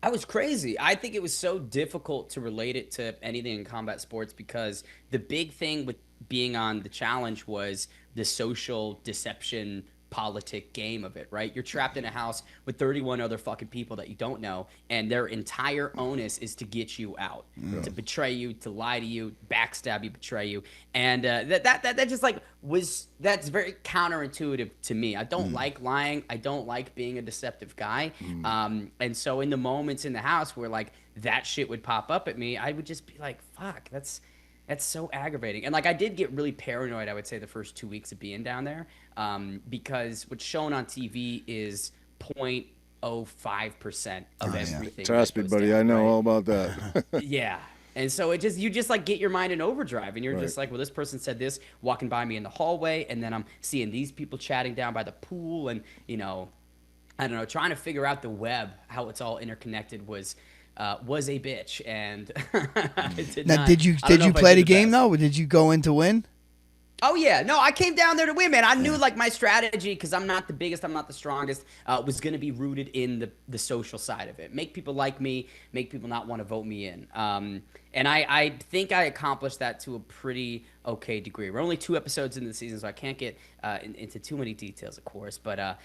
I was crazy. I think it was so difficult to relate it to anything in combat sports because the big thing with being on the challenge was the social deception politic game of it, right? You're trapped in a house with 31 other fucking people that you don't know, and their entire onus is to get you out, to betray you, to lie to you, backstab you, betray you, and that just like that's very counterintuitive to me. I don't like lying. I don't like being a deceptive guy, and so in the moments in the house where like that shit would pop up at me, I would just be like, fuck, that's so aggravating. And like I did get really paranoid, I would say, the first 2 weeks of being down there, because what's shown on TV is 0.05% of everything. Trust me, buddy. I know all about that. Yeah. And so you just like get your mind in overdrive, and you're just like, well, this person said this walking by me in the hallway, and then I'm seeing these people chatting down by the pool, and you know, I don't know, trying to figure out the web, how it's all interconnected was a bitch. And Did you play the game though? Did you go in to win? Oh yeah, no, I came down there to win, man. I knew like my strategy, because I'm not the biggest, I'm not the strongest, was going to be rooted in the social side of it. Make people like me, make people not want to vote me in. And I think I accomplished that to a pretty okay degree. We're only 2 episodes into the season, so I can't get into too many details, of course. But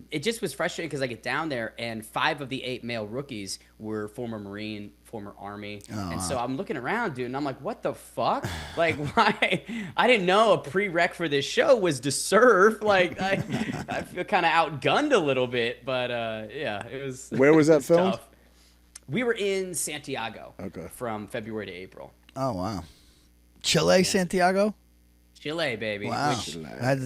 it just was frustrating because I get down there, and 5 of the 8 male rookies were former Marine, former Army. And so I'm looking around, dude, and I'm like, what the fuck? Like, why? I didn't know a prereq for this show was to serve. Like, I feel kind of outgunned a little bit. But, yeah, it was. Where was that filmed? Tough. We were in Santiago from February to April. Oh, wow. Chile, Santiago? Chile, baby. Wow. We had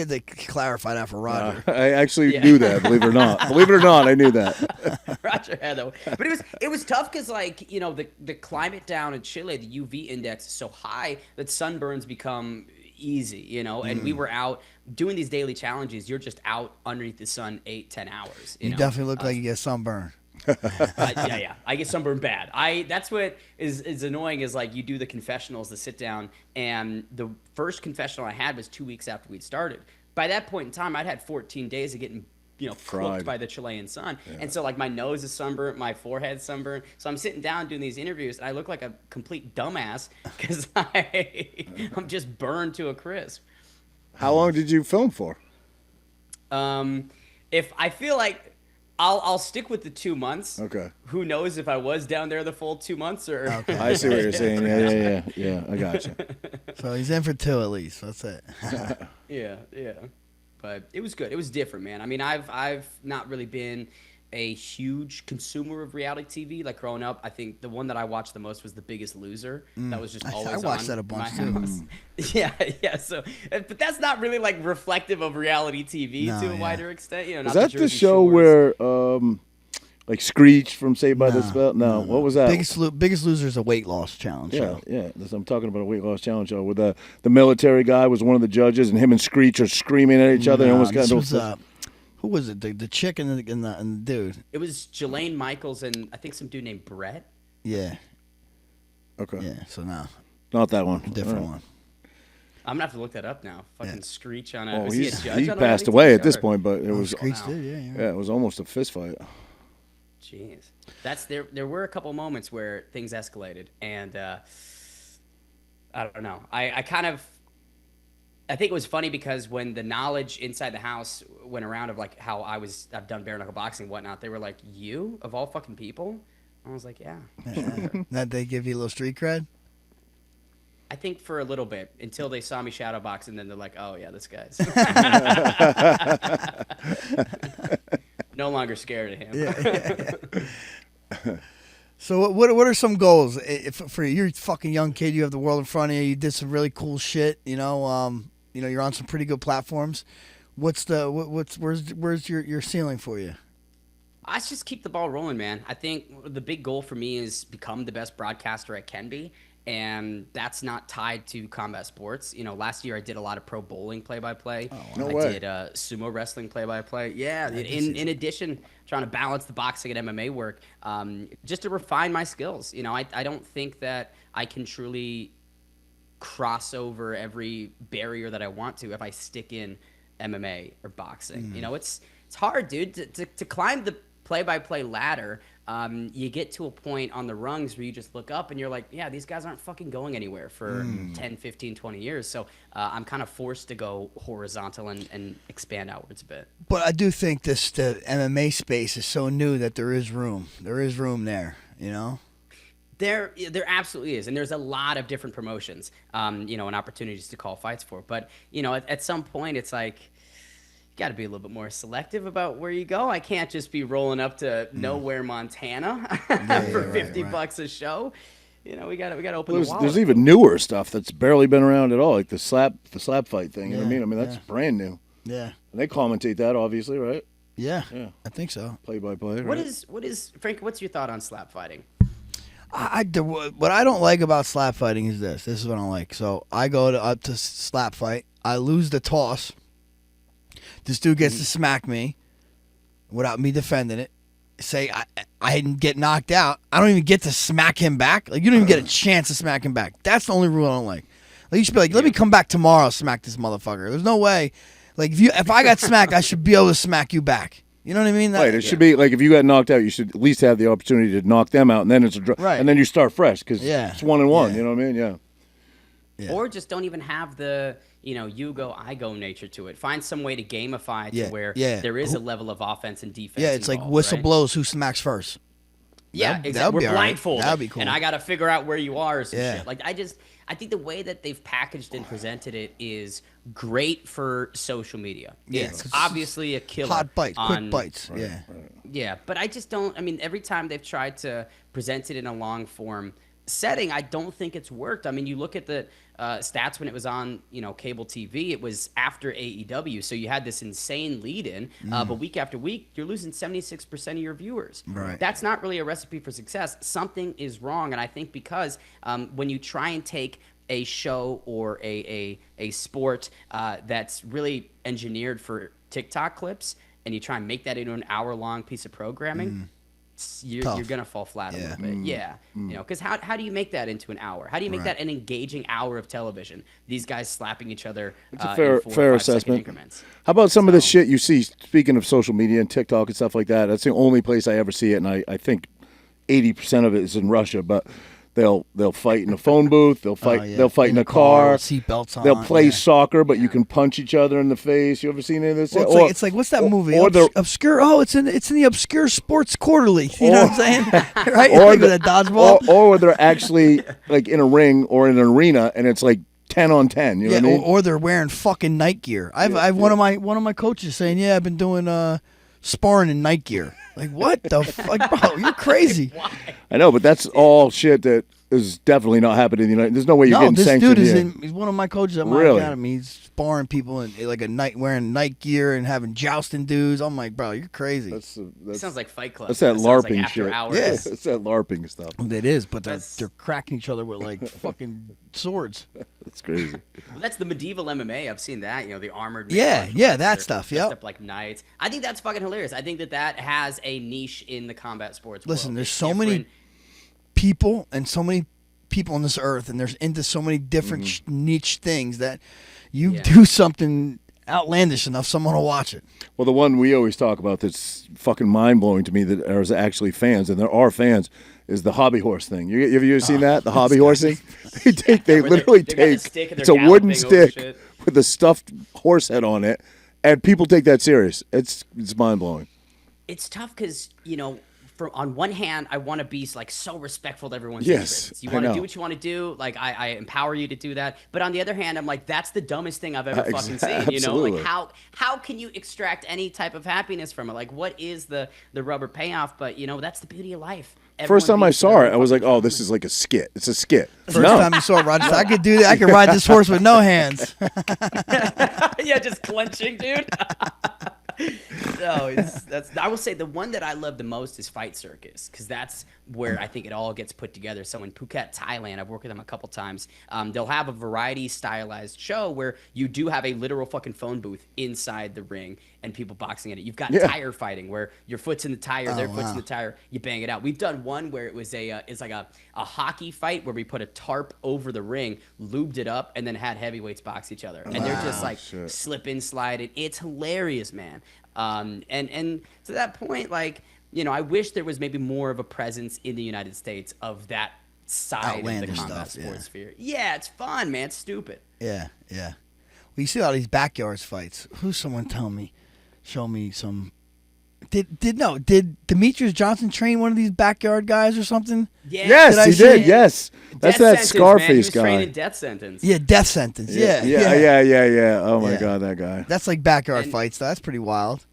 to clarify that for Roger. I actually knew that, believe it or not. Believe it or not, I knew that. Roger had that. But it was tough because, like, you know, the climate down in Chile, the UV index is so high that sunburns become easy, you know. And we were out doing these daily challenges. You're just out underneath the sun 8-10 hours. You know? definitely look like you get sunburned. Yeah. I get sunburned bad. That's what is annoying is like you do the confessionals, the sit down, and the first confessional I had was 2 weeks after we'd started. By that point in time, I'd had 14 days of getting cooked Fried. by the Chilean sun. And so like my nose is sunburnt, my forehead's sunburnt. So I'm sitting down doing these interviews and I look like a complete dumbass because I'm just burned to a crisp. How long did you film for? If I feel like I'll stick with the 2 months. Okay. Who knows if I was down there the full 2 months or Okay. I see what you're saying. Yeah. I got you. So he's in for 2 at least. That's it. Yeah. But it was good. It was different, man. I mean, I've not really been a huge consumer of reality TV. Like growing up, I think the one that I watched the most was The Biggest Loser. That was just always on. I watched that a bunch too. Yeah. So, but that's not really like reflective of reality TV to a wider extent. You know, Was not that the Jersey show Shores. where like Screech from Saved by the Bell? No. What was that? Biggest Loser is a weight loss challenge. Yeah, show. I'm talking about a weight loss challenge show where the military guy was one of the judges, and him and Screech are screaming at each other. And almost got who was it? The chick and the dude. It was Jelaine Michaels and I think some dude named Brett. Yeah. Okay. Yeah. So no, Not that one. different All right. one. I'm gonna have to look that up now. Fucking Screech on it. Oh, Was he a judge he on passed reality away TV at this or- point, but it was Screech did. Yeah. it was almost a fist fight. Jeez, there were a couple moments where things escalated, and I don't know. I think it was funny because when the knowledge inside the house went around of like how I've done bare knuckle boxing and whatnot, they were like, "You of all fucking people?" I was like, "Yeah." That they give you a little street cred. I think for a little bit until they saw me shadow box, and then they're like, "Oh yeah, this guy's no longer scared of him." So what are some goals for you? You're a fucking young kid. You have the world in front of you. You did some really cool shit. You know, you're on some pretty good platforms. Where's your ceiling for you? I just keep the ball rolling, man. I think the big goal for me is become the best broadcaster I can be. And that's not tied to combat sports. You know, last year I did a lot of pro bowling play-by-play. No I way. did sumo wrestling play-by-play. Yeah, in addition, trying to balance the boxing and MMA work, just to refine my skills. You know, I don't think that I can truly cross over every barrier that I want to if I stick in MMA or boxing. You know, it's hard, dude, to climb the play-by-play ladder. You get to a point on the rungs where you just look up and you're like, yeah, these guys aren't fucking going anywhere for 10, 15, 20 years. So I'm kind of forced to go horizontal and expand outwards a bit. But I do think the MMA space is so new that there is room. There is room there, you know? There absolutely is. And there's a lot of different promotions, and opportunities to call fights for. But, at some point it's like, you got to be a little bit more selective about where you go. I can't just be rolling up to nowhere, Montana for $50 a show. We got to open the wallet. There's even newer stuff that's barely been around at all, like the slap fight thing. You know what I mean? I mean, that's brand new. Yeah. And they commentate that, obviously, right? Yeah. I think so. Play-by-play, right? What is Frank? What's your thought on slap fighting? What I don't like about slap fighting is this. This is what I don't like. So I go up to slap fight. I lose the toss. This dude gets to smack me without me defending it. Say I didn't get knocked out. I don't even get to smack him back. Like, you don't even get a chance to smack him back. That's the only rule I don't like. Like, you should be like, let me come back tomorrow, smack this motherfucker. There's no way. Like, if I got smacked, I should be able to smack you back. You know what I mean? Right. It should be like if you got knocked out, you should at least have the opportunity to knock them out, and then it's a draw. Right. And then you start fresh because Yeah. it's 1-1. Yeah. You know what I mean? Yeah. Yeah. Or just don't even have the, you go, I go nature to it. Find some way to gamify to where there is a level of offense and defense. Yeah, it's like involved, whistle right? blows who smacks first. Yeah, That'd exactly. be We're all right. blindfolded. That'd be cool. And I got to figure out where you are or some Yeah. shit. Like, I think the way that they've packaged and presented it is great for social media. Yeah, It's 'cause obviously a killer. Hot bites, quick on- bites. Yeah. Yeah, but I just don't. I mean, every time they've tried to present it in a long form setting, I don't think it's worked. I mean, you look at the stats when it was on, cable TV. It was after AEW, so you had this insane lead-in. But week after week, you're losing 76% of your viewers. Right. That's not really a recipe for success. Something is wrong, and I think because when you try and take a show or a sport that's really engineered for TikTok clips, and you try and make that into an hour-long piece of programming, you're gonna fall flat a little bit. Yeah, because how do you make that into an hour? How do you make that an engaging hour of television? These guys slapping each other. It's a fair in 4 or 5 second assessment. increments. How about some of the shit you see? Speaking of social media and TikTok and stuff like that, that's the only place I ever see it, and I think 80% of it is in Russia. But they'll fight in a phone booth. They'll fight. They'll fight in a car. Seatbelts on. They'll play soccer, but you can punch each other in the face. You ever seen any of this? Well, it's like what's that movie? Obscure. Oh, it's in the Obscure Sports Quarterly. You know what I'm saying? Right? Or that dodgeball. Or they're actually like in a ring or in an arena, and it's like 10 on 10. You know what I mean? Or they're wearing fucking night gear. I've one of my coaches saying, yeah, I've been doing sparring in night gear. Like, what the fuck, bro? You're crazy. I know, but that's all shit that is definitely not happening in the United. There's no way you're getting sanctioned this dude here. he's one of my coaches at my academy. He's sparring people in like wearing night gear and having jousting dudes. I'm like, bro, you're crazy. That sounds like Fight Club. That's that LARPing like shit. Hours. Yes, it's that LARPing stuff. It is, but they're cracking each other with like fucking swords. That's crazy. Well, that's the medieval MMA. I've seen that. The armored. That stuff. Yeah. Up like knights. I think that's fucking hilarious. I think that has a niche in the combat sports. Listen, world. there's so many people and so many people on this earth, and there's into so many different niche things that you do something outlandish enough, someone will watch it. Well, the one we always talk about that's fucking mind-blowing to me that are actually fans, and there are fans, is the hobby horse thing. Have you ever seen that? The hobby horsing? They literally take it's a wooden stick with a stuffed horse head on it, and people take that serious. It's mind-blowing. It's tough because, on one hand, I want to be like so respectful to everyone's interests. You want to do what you want to do. Like I empower you to do that. But on the other hand, I'm like, that's the dumbest thing I've ever fucking seen. Absolutely. Like how can you extract any type of happiness from it? Like what is the rubber payoff? But that's the beauty of life. First time I saw it, I was like, oh, this is like a skit. It's a skit. First time you saw it, Roger, I could do that. I could ride this horse with no hands. Yeah, just clenching, dude. No, I will say the one that I love the most is Fight Circus, because that's where I think it all gets put together. So in Phuket, Thailand, I've worked with them a couple times. They'll have a variety stylized show where you do have a literal fucking phone booth inside the ring and people boxing in it. You've got tire fighting where your foot's in the tire, their foot's in the tire, you bang it out. We've done one where it was it's like a hockey fight where we put a tarp over the ring, lubed it up, and then had heavyweights box each other. And they're just like slipping, sliding. It's hilarious, man. And to that point, like, I wish there was maybe more of a presence in the United States of that side outlandish of the combat stuff, sports sphere. Yeah, it's fun, man. It's stupid. Yeah. Well, you see all these backyards fights. Who's someone show me some. Did Demetrius Johnson train one of these backyard guys or something? Yeah. Yes, he did. Yes, that's that Sentence, Scarface man. He was guy. training Death Sentence. Yeah, Death Sentence. Yeah. Oh my God, that guy. That's like backyard fights. That's pretty wild.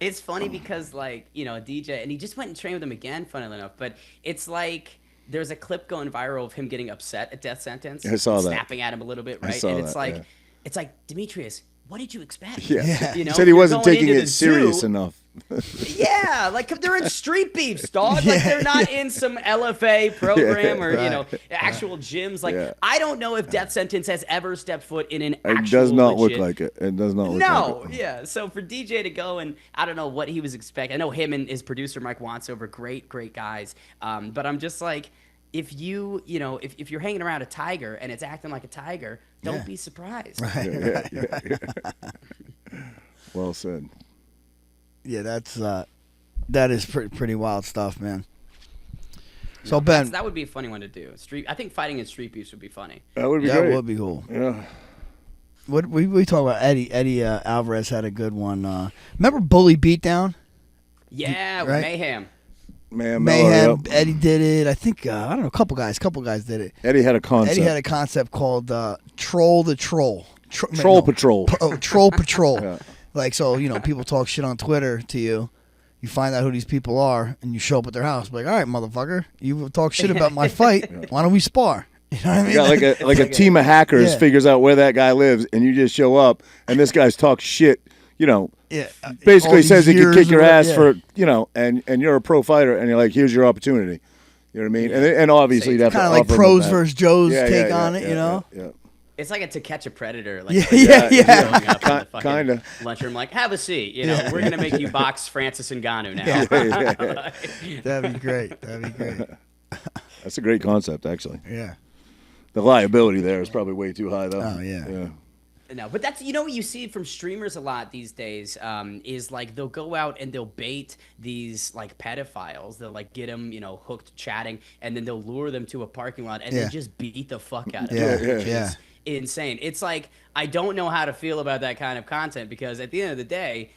It's funny because, like, DJ, and he just went and trained with him again, funnily enough. But it's like there's a clip going viral of him getting upset at Death Sentence. I saw that. Snapping at him a little bit, right? I saw and that, it's like, Demetrius, what did you expect? Yeah. He said he wasn't going taking into it the serious zoo. enough. Yeah, like they're in street beefs, dog. Like they're not in some LFA program or actual gyms. Like I don't know if Death Sentence has ever stepped foot in an actual. It does not legit... look like it. It does not look like it. Yeah. So for DJ to go and I don't know what he was expecting. I know him and his producer Mike Wansover, great guys. But I'm just like, if if you're hanging around a tiger and it's acting like a tiger, don't be surprised. Right. Well said. Yeah, that is pretty wild stuff, man. So Ben, that would be a funny one to do. I think fighting in street beefs would be funny. That would be that great. would be cool. Yeah. What we talk about? Eddie Alvarez had a good one. Remember Bully Beatdown? Yeah, right? with Mayhem. Mayhem. Eddie did it. I think I don't know. A couple guys did it. Eddie had a concept called Troll the Troll. Troll Patrol. Troll Patrol. Yeah. Like, so, people talk shit on Twitter to you. You find out who these people are, and you show up at their house. Like, all right, motherfucker, you talk shit about my fight. Why don't we spar? You know what I mean? Yeah, like a team of hackers figures out where that guy lives, and you just show up, and this guy's talk shit. Basically says he can kick your ass for, and you're a pro fighter, and you're like, here's your opportunity. You know what I mean? And obviously, you'd have to kind of like offer them pros that. versus Joes Yeah, take yeah, on yeah, it, yeah, you know? Yeah. It's like a To Catch a Predator. Like, Yeah. Showing up in the fucking Kinda. lunchroom, like, have a seat. You know, we're gonna make you box Francis Ngannou now. That'd be great. That's a great concept, actually. Yeah. The liability there is probably way too high, though. Oh, yeah. No, but that's, you know, what you see from streamers a lot these days is like they'll go out and they'll bait these like pedophiles. They'll like get them, you know, hooked chatting, and then they'll lure them to a parking lot and then just beat the fuck out of them. It's insane. It's like, I don't know how to feel about that kind of content, because at the end of the day,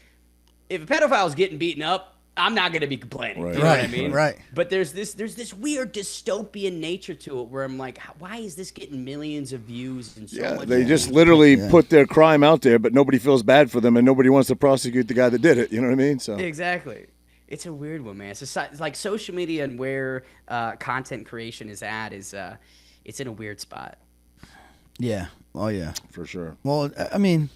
if a pedophile's getting beaten up, I'm not going to be complaining. Right. You know what I mean? Right. But there's this weird dystopian nature to it where I'm like, why is this getting millions of views and so much? They just literally put their crime out there, but nobody feels bad for them, and nobody wants to prosecute the guy that did it. You know what I mean? So Exactly. It's a weird one, man. It's like social media and where content creation is at is it's in a weird spot. Yeah. Oh, yeah. for sure. Well, I mean,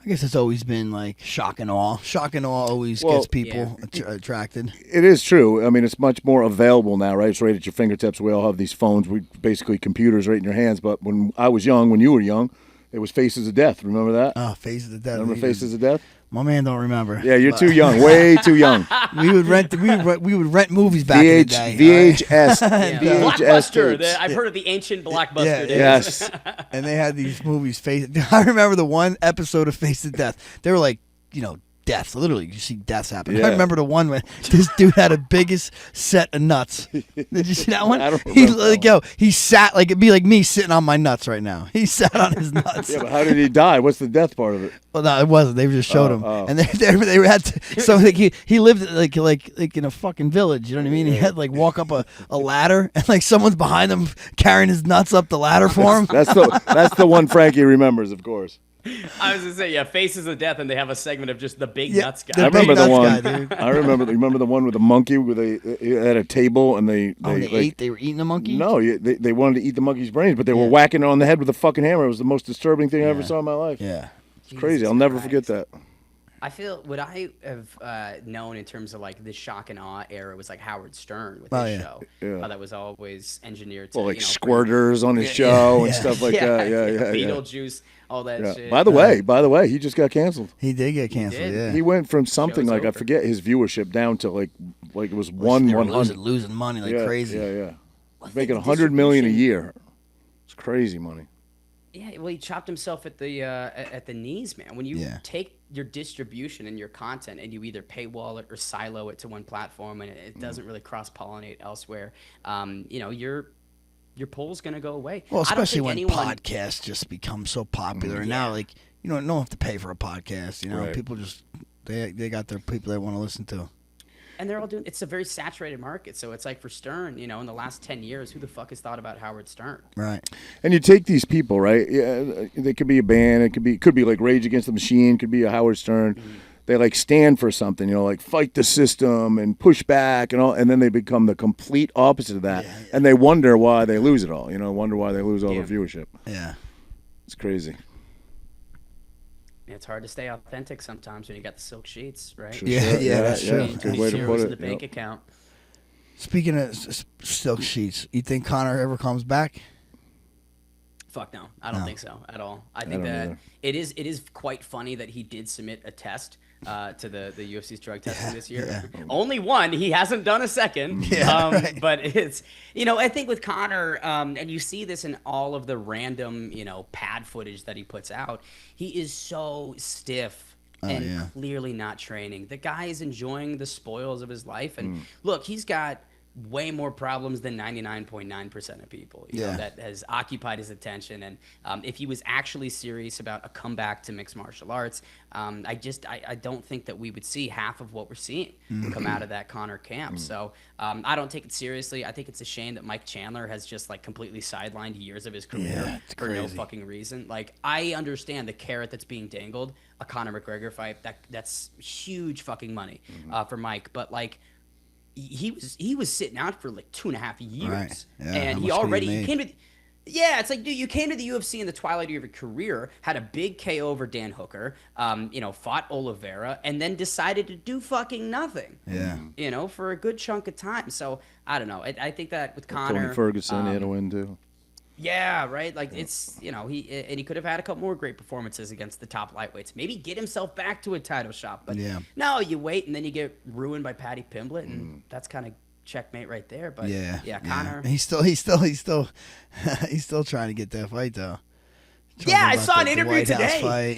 I guess it's always been like shock and awe. Shock and awe always gets people attracted. It is true. I mean, it's much more available now, right? It's right at your fingertips. We all have these phones. We basically computers right in your hands. But when I was young, when you were young, it was Faces of Death. Remember that? Oh, Faces of Death. Remember Faces of Death? My man don't remember. Yeah, you're too young. Way too young. We would rent movies back in the day. VHS. Yeah. VHS Blockbuster. tapes. I've heard of the ancient Blockbuster days. Yes. And they had these movies. I remember the one episode of Face of Death. They were like, deaths. Literally, you see deaths happen. Yeah. I remember the one where this dude had the biggest set of nuts. Did you see that one? I don't remember. He sat like it'd be like me sitting on my nuts right now. He sat on his nuts. Yeah, but how did he die? What's the death part of it? Well, no, it wasn't. They just showed him, oh. and they had to, so like he lived like in a fucking village. You know what I mean? He had to, like walk up a ladder, and like someone's behind him carrying his nuts up the ladder for him. That's the one Frankie remembers, of course. I was gonna say, yeah, Faces of Death, and they have a segment of just the big Yeah, nuts guy. the I remember big the nuts one. guy, dude. I remember the one with the monkey where they had a table and they They were eating the monkey. No, they wanted to eat the monkey's brains, but they were whacking it on the head with a fucking hammer. It was the most disturbing thing I ever saw in my life. Yeah. It's crazy. I'll never forget that. I feel what I have known in terms of like the shock and awe era was like Howard Stern with Oh, his yeah. show. Yeah. How that was always engineered to, Well, like bring- squirters on his show and stuff like that. Yeah. Beetlejuice, all that Yeah. shit. By the way, he just got canceled. He did get canceled. did. Yeah. He went from something Show's like I over. forget his viewership down to like it was They were 100. losing money like Yeah, crazy. Yeah. Well, I Making think $100 million a distribution- year. It's crazy money. Yeah, well, he chopped himself at the knees, man. When you take your distribution and your content and you either paywall it or silo it to one platform and it doesn't really cross-pollinate elsewhere, your pull's gonna go away. Well, I don't especially think when anyone- podcasts just become so popular. And Yeah. now, like, you don't have to pay for a podcast. You know, Right. people just they got their people they want to listen to. And they're all doing. It's a very saturated market, so it's like for Stern, in the last 10 years, who the fuck has thought about Howard Stern? Right. And you take these people, right? Yeah, they could be a band. It could be like Rage Against the Machine. Could be a Howard Stern. Mm-hmm. They like stand for something, like fight the system and push back and all. And then they become the complete opposite of that, and they wonder why they lose it all. Wonder why they lose all their viewership. Yeah. It's crazy. It's hard to stay authentic sometimes when you got the silk sheets, right? Sure, Yeah, sure. yeah, that's true. Good way to Zeros put in it. the bank Yep. account. Speaking of silk sheets, you think Conor ever comes back? Fuck no, I don't think so at all. I think don't that either. it is quite funny that he did submit a test to the UFC's drug testing this year. Only one. He hasn't done a second. Yeah, right. But it's I think with Conor, and you see this in all of the random pad footage that he puts out. He is so stiff and clearly not training. The guy is enjoying the spoils of his life, and look, he's got way more problems than 99.9% of people that has occupied his attention. And if he was actually serious about a comeback to mixed martial arts, I don't think that we would see half of what we're seeing come out of that Conor camp. So I don't take it seriously. I think it's a shame that Mike Chandler has just like completely sidelined years of his career for no fucking reason. Like, I understand the carrot that's being dangled, a Conor McGregor fight, that's huge fucking money for Mike, but like, he was sitting out for like 2.5 years, Right. Yeah, how and much he could he already make? came to. Yeah, it's like, dude, you came to the UFC in the twilight of your career, had a big KO over Dan Hooker, fought Oliveira, and then decided to do fucking nothing. Yeah. For a good chunk of time. So I don't know. I think that with Conor, Tony Ferguson, he had a win too. Yeah, right. Like it's he could have had a couple more great performances against the top lightweights. Maybe get himself back to a title shot. But no, you wait and then you get ruined by Paddy Pimblett, and that's kind of checkmate right there. But Conor. He's still trying to get that fight though. I saw an interview White House today. Fight,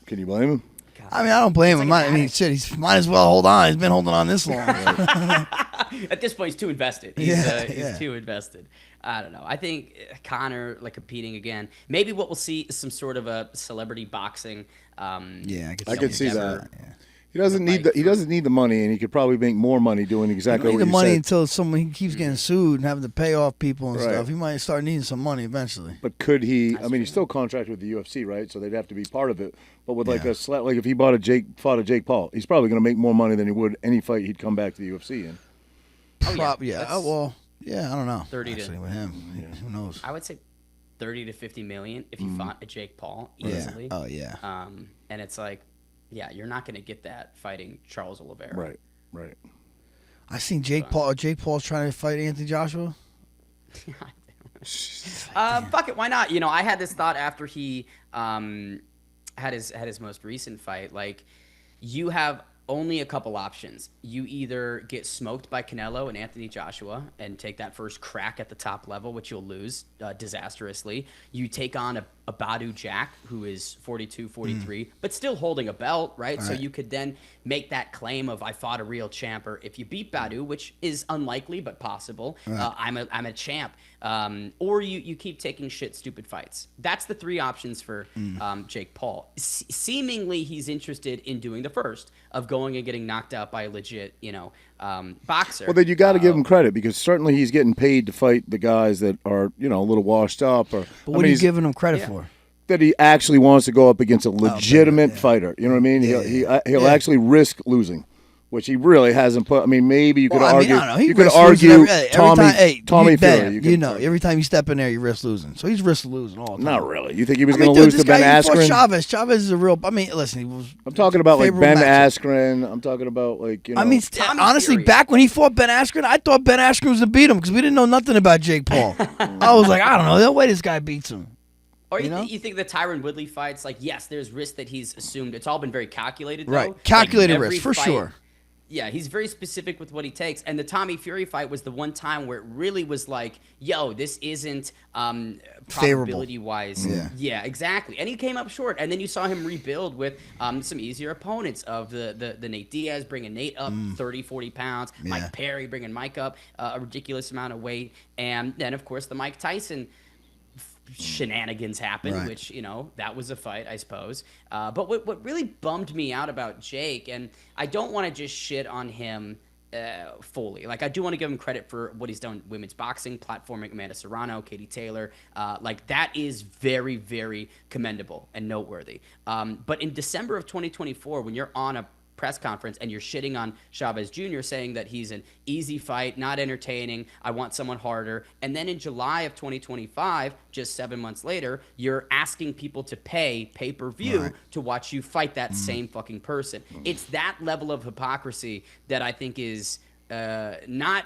Can you blame him? I mean, I don't blame him. Shit, he's might as well hold on. He's been holding on this long. At this point, he's too invested. He's too invested. I don't know. I think Conor, competing again. Maybe what we'll see is some sort of a celebrity boxing. I could see that. Yeah. He doesn't need the money, and he could probably make more money doing exactly what the you money said. until he keeps getting sued and having to pay off people and stuff. He might start needing some money eventually. But could he? He's still contracted with the UFC, right? So they'd have to be part of it. But with like if he fought a Jake Paul, he's probably going to make more money than he would any fight he'd come back to the UFC in. I don't know. 30 actually, with him. Who knows? I would say 30 to 50 million if he fought a Jake Paul easily. Oh yeah. And it's like, you're not going to get that fighting Charles Oliveira. Right. I seen Jake Paul. Jake Paul's trying to fight Anthony Joshua. Fuck it, why not? I had this thought after he had his most recent fight. Like, you have only a couple options. You either get smoked by Canelo and Anthony Joshua and take that first crack at the top level, which you'll lose disastrously. You take on a Badu Jack, who is 42, 43, but still holding a belt, right? So you could then make that claim of, I fought a real champ, or if you beat Badu, which is unlikely but possible, I'm a champ. Or you keep taking stupid fights. That's the three options for Jake Paul. Seemingly, he's interested in doing the first, of going and getting knocked out by a legit, boxer. Well, then you got to give him credit, because certainly he's getting paid to fight the guys that are, a little washed up. But what are you giving him credit for? That he actually wants to go up against a legitimate fighter. You know what I mean? He'll actually risk losing, which he really hasn't put. Maybe you could argue. I don't know. You could argue Tommy Fury. Every time you step in there, you risk losing. So he's risk losing all the time. Not really. You think he was going to lose to Ben Askren? Chavez is a real. Listen, he was. I'm talking about like Ben Askren. I'm talking about honestly, Fury. Back when he fought Ben Askren, I thought Ben Askren was to beat him because we didn't know nothing about Jake Paul. I was like, I don't know. No way this guy beats him. Or you think the Tyron Woodley fights, yes, there's risk that he's assumed. It's all been very calculated, though. Right, calculated risk, for sure. Yeah, he's very specific with what he takes. And the Tommy Fury fight was the one time where it really was like, yo, this isn't probability-wise. Yeah, exactly. And he came up short. And then you saw him rebuild with some easier opponents of the Nate Diaz, bringing Nate up 30, 40 pounds. Mike Perry bringing Mike up a ridiculous amount of weight. And then, of course, the Mike Tyson shenanigans happened, which, that was a fight, I suppose. But what really bummed me out about Jake, and I don't want to just shit on him fully. I do want to give him credit for what he's done, women's boxing, platforming Amanda Serrano, Katie Taylor. That is very, very commendable and noteworthy. But in December of 2024, when you're on a press conference and you're shitting on Chavez Jr., saying that he's an easy fight, not entertaining, I want someone harder. And then in July of 2025, just 7 months later, you're asking people to pay pay-per-view to watch you fight that same fucking person. It's that level of hypocrisy that I think is not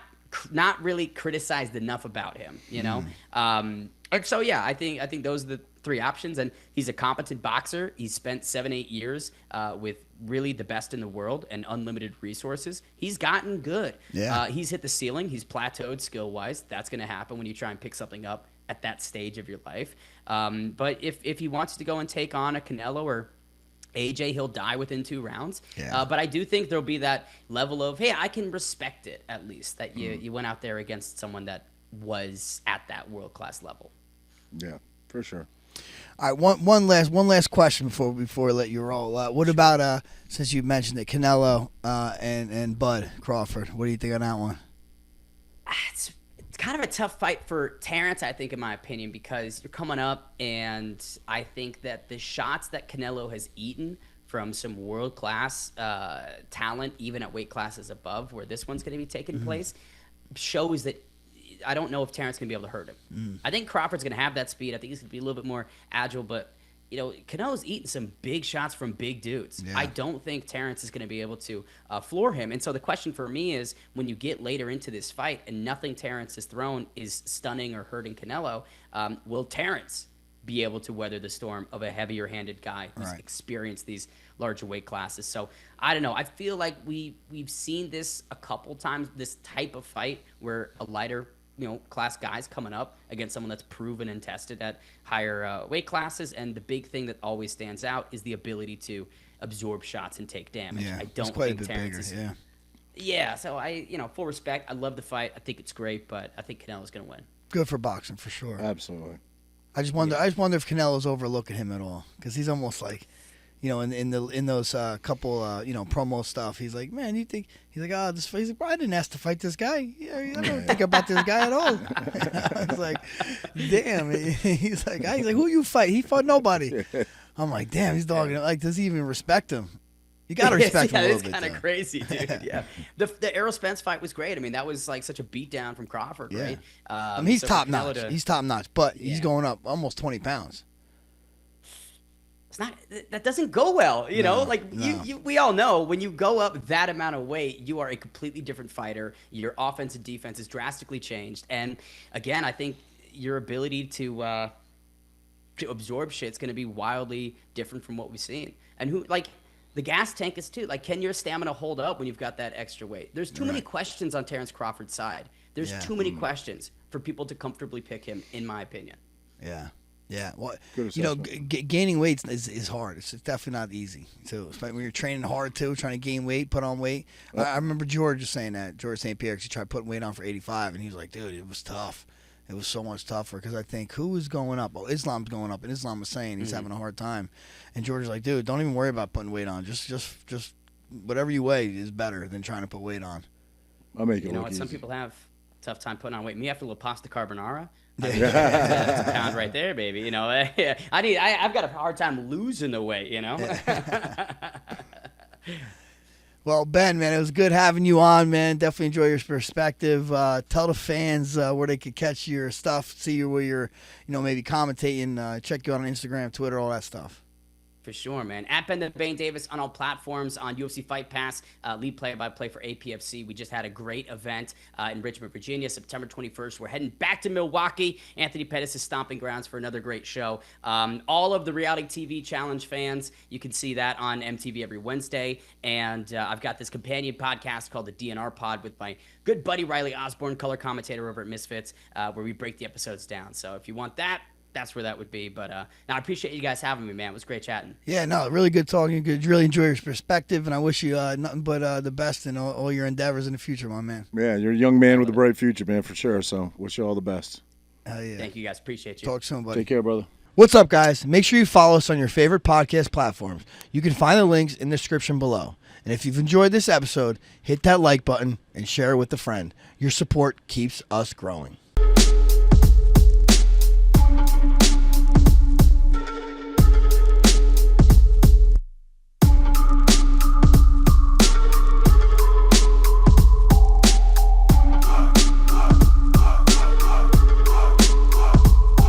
really criticized enough about him, And so, I think those are the three options. And he's a competent boxer. He's spent 7-8 years with really the best in the world and unlimited resources. He's gotten good. He's hit the ceiling. He's plateaued skill-wise. That's going to happen when you try and pick something up at that stage of your life. But if he wants to go and take on a Canelo or AJ, he'll die within 2 rounds. But I do think there'll be that level of, hey, I can respect it, at least, that you went out there against someone that was at that world-class level. Yeah, for sure. All right, one last question before I let you roll. What about since you mentioned it, Canelo and Bud Crawford? What do you think on that one? It's kind of a tough fight for Terrence, I think, in my opinion, because you're coming up, and I think that the shots that Canelo has eaten from some world-class talent, even at weight classes above where this one's going to be taking place, shows that I don't know if Terrence can be able to hurt him. I think Crawford's going to have that speed. I think he's going to be a little bit more agile, but Canelo's eating some big shots from big dudes. Yeah. I don't think Terrence is going to be able to floor him. And so the question for me is, when you get later into this fight and nothing Terrence has thrown is stunning or hurting Canelo, will Terrence be able to weather the storm of a heavier-handed guy who's experienced these larger weight classes? So I don't know. I feel like we've seen this a couple times, this type of fight where a lighter class guy's coming up against someone that's proven and tested at higher weight classes. And the big thing that always stands out is the ability to absorb shots and take damage. Yeah, I it's don't quite think a bit Terrence bigger, is. Yeah, so full respect. I love the fight. I think it's great, but I think Canelo's going to win. Good for boxing for sure. Absolutely. I just wonder if Canelo's overlooking him at all, because he's almost like, in those couple promo stuff, he's like, man, you think he's like, this he's like, bro, I didn't ask to fight this guy. Yeah, I don't think about this guy at all. I was like, damn. He's like, who you fight? He fought nobody. I'm like, damn, he's dogging it. Like, does he even respect him? You gotta respect him a little bit. It's kind of crazy, dude. Yeah, the Errol Spence fight was great. I mean, that was like such a beatdown from Crawford, right? He's so top for Canelo notch. He's top notch, but he's Yeah. going up almost 20 pounds. It's not that doesn't go well, we all know when you go up that amount of weight, you are a completely different fighter. Your offense and defense is drastically changed, and again, I think your ability to absorb shit is going to be wildly different from what we've seen. And the gas tank is too. Like, can your stamina hold up when you've got that extra weight? There's too many questions on Terrence Crawford's side. There's too many questions for people to comfortably pick him, in my opinion. Yeah. Yeah. Well, Good gaining weight is hard. It's definitely not easy. So when you're training hard too, trying to gain weight, put on weight. I remember George just saying that. George St. Pierre, he tried putting weight on for 85, and he was like, dude, it was tough. It was so much tougher, because I think who is going up? Well, Islam's going up, and Islam was saying he's having a hard time. And George is like, dude, don't even worry about putting weight on. Just whatever you weigh is better than trying to put weight on. I'll make it You know look what? easy. Some people have a tough time putting on weight. Me after a little pasta carbonara. That's a pound right there, baby. I've got a hard time losing the weight. Well, Ben, man, it was good having you on, man. Definitely enjoy your perspective. Tell the fans where they could catch your stuff, see you where you're, maybe commentating, check you out on Instagram, Twitter, all that stuff. For sure, man. At Ben the Bane Davis on all platforms, on UFC Fight Pass, lead play-by-play for APFC. We just had a great event in Richmond, Virginia, September 21st. We're heading back to Milwaukee, Anthony Pettis' stomping grounds, for another great show. All of the reality TV challenge fans, you can see that on MTV every Wednesday. And I've got this companion podcast called the DNR Pod with my good buddy Riley Osborne, color commentator over at Misfits, where we break the episodes down. So if you want that, that's where that would be. But I appreciate you guys having me, man. It was great chatting. Yeah, no, really good talking. Good, really enjoy your perspective, and I wish you nothing but the best in all your endeavors in the future, my man. Yeah, you're a young man with a bright future, man, for sure. So wish you all the best. Hell yeah. Thank you, guys. Appreciate you. Talk soon, buddy. Take care, brother. What's up, guys? Make sure you follow us on your favorite podcast platforms. You can find the links in the description below. And if you've enjoyed this episode, hit that like button and share it with a friend. Your support keeps us growing.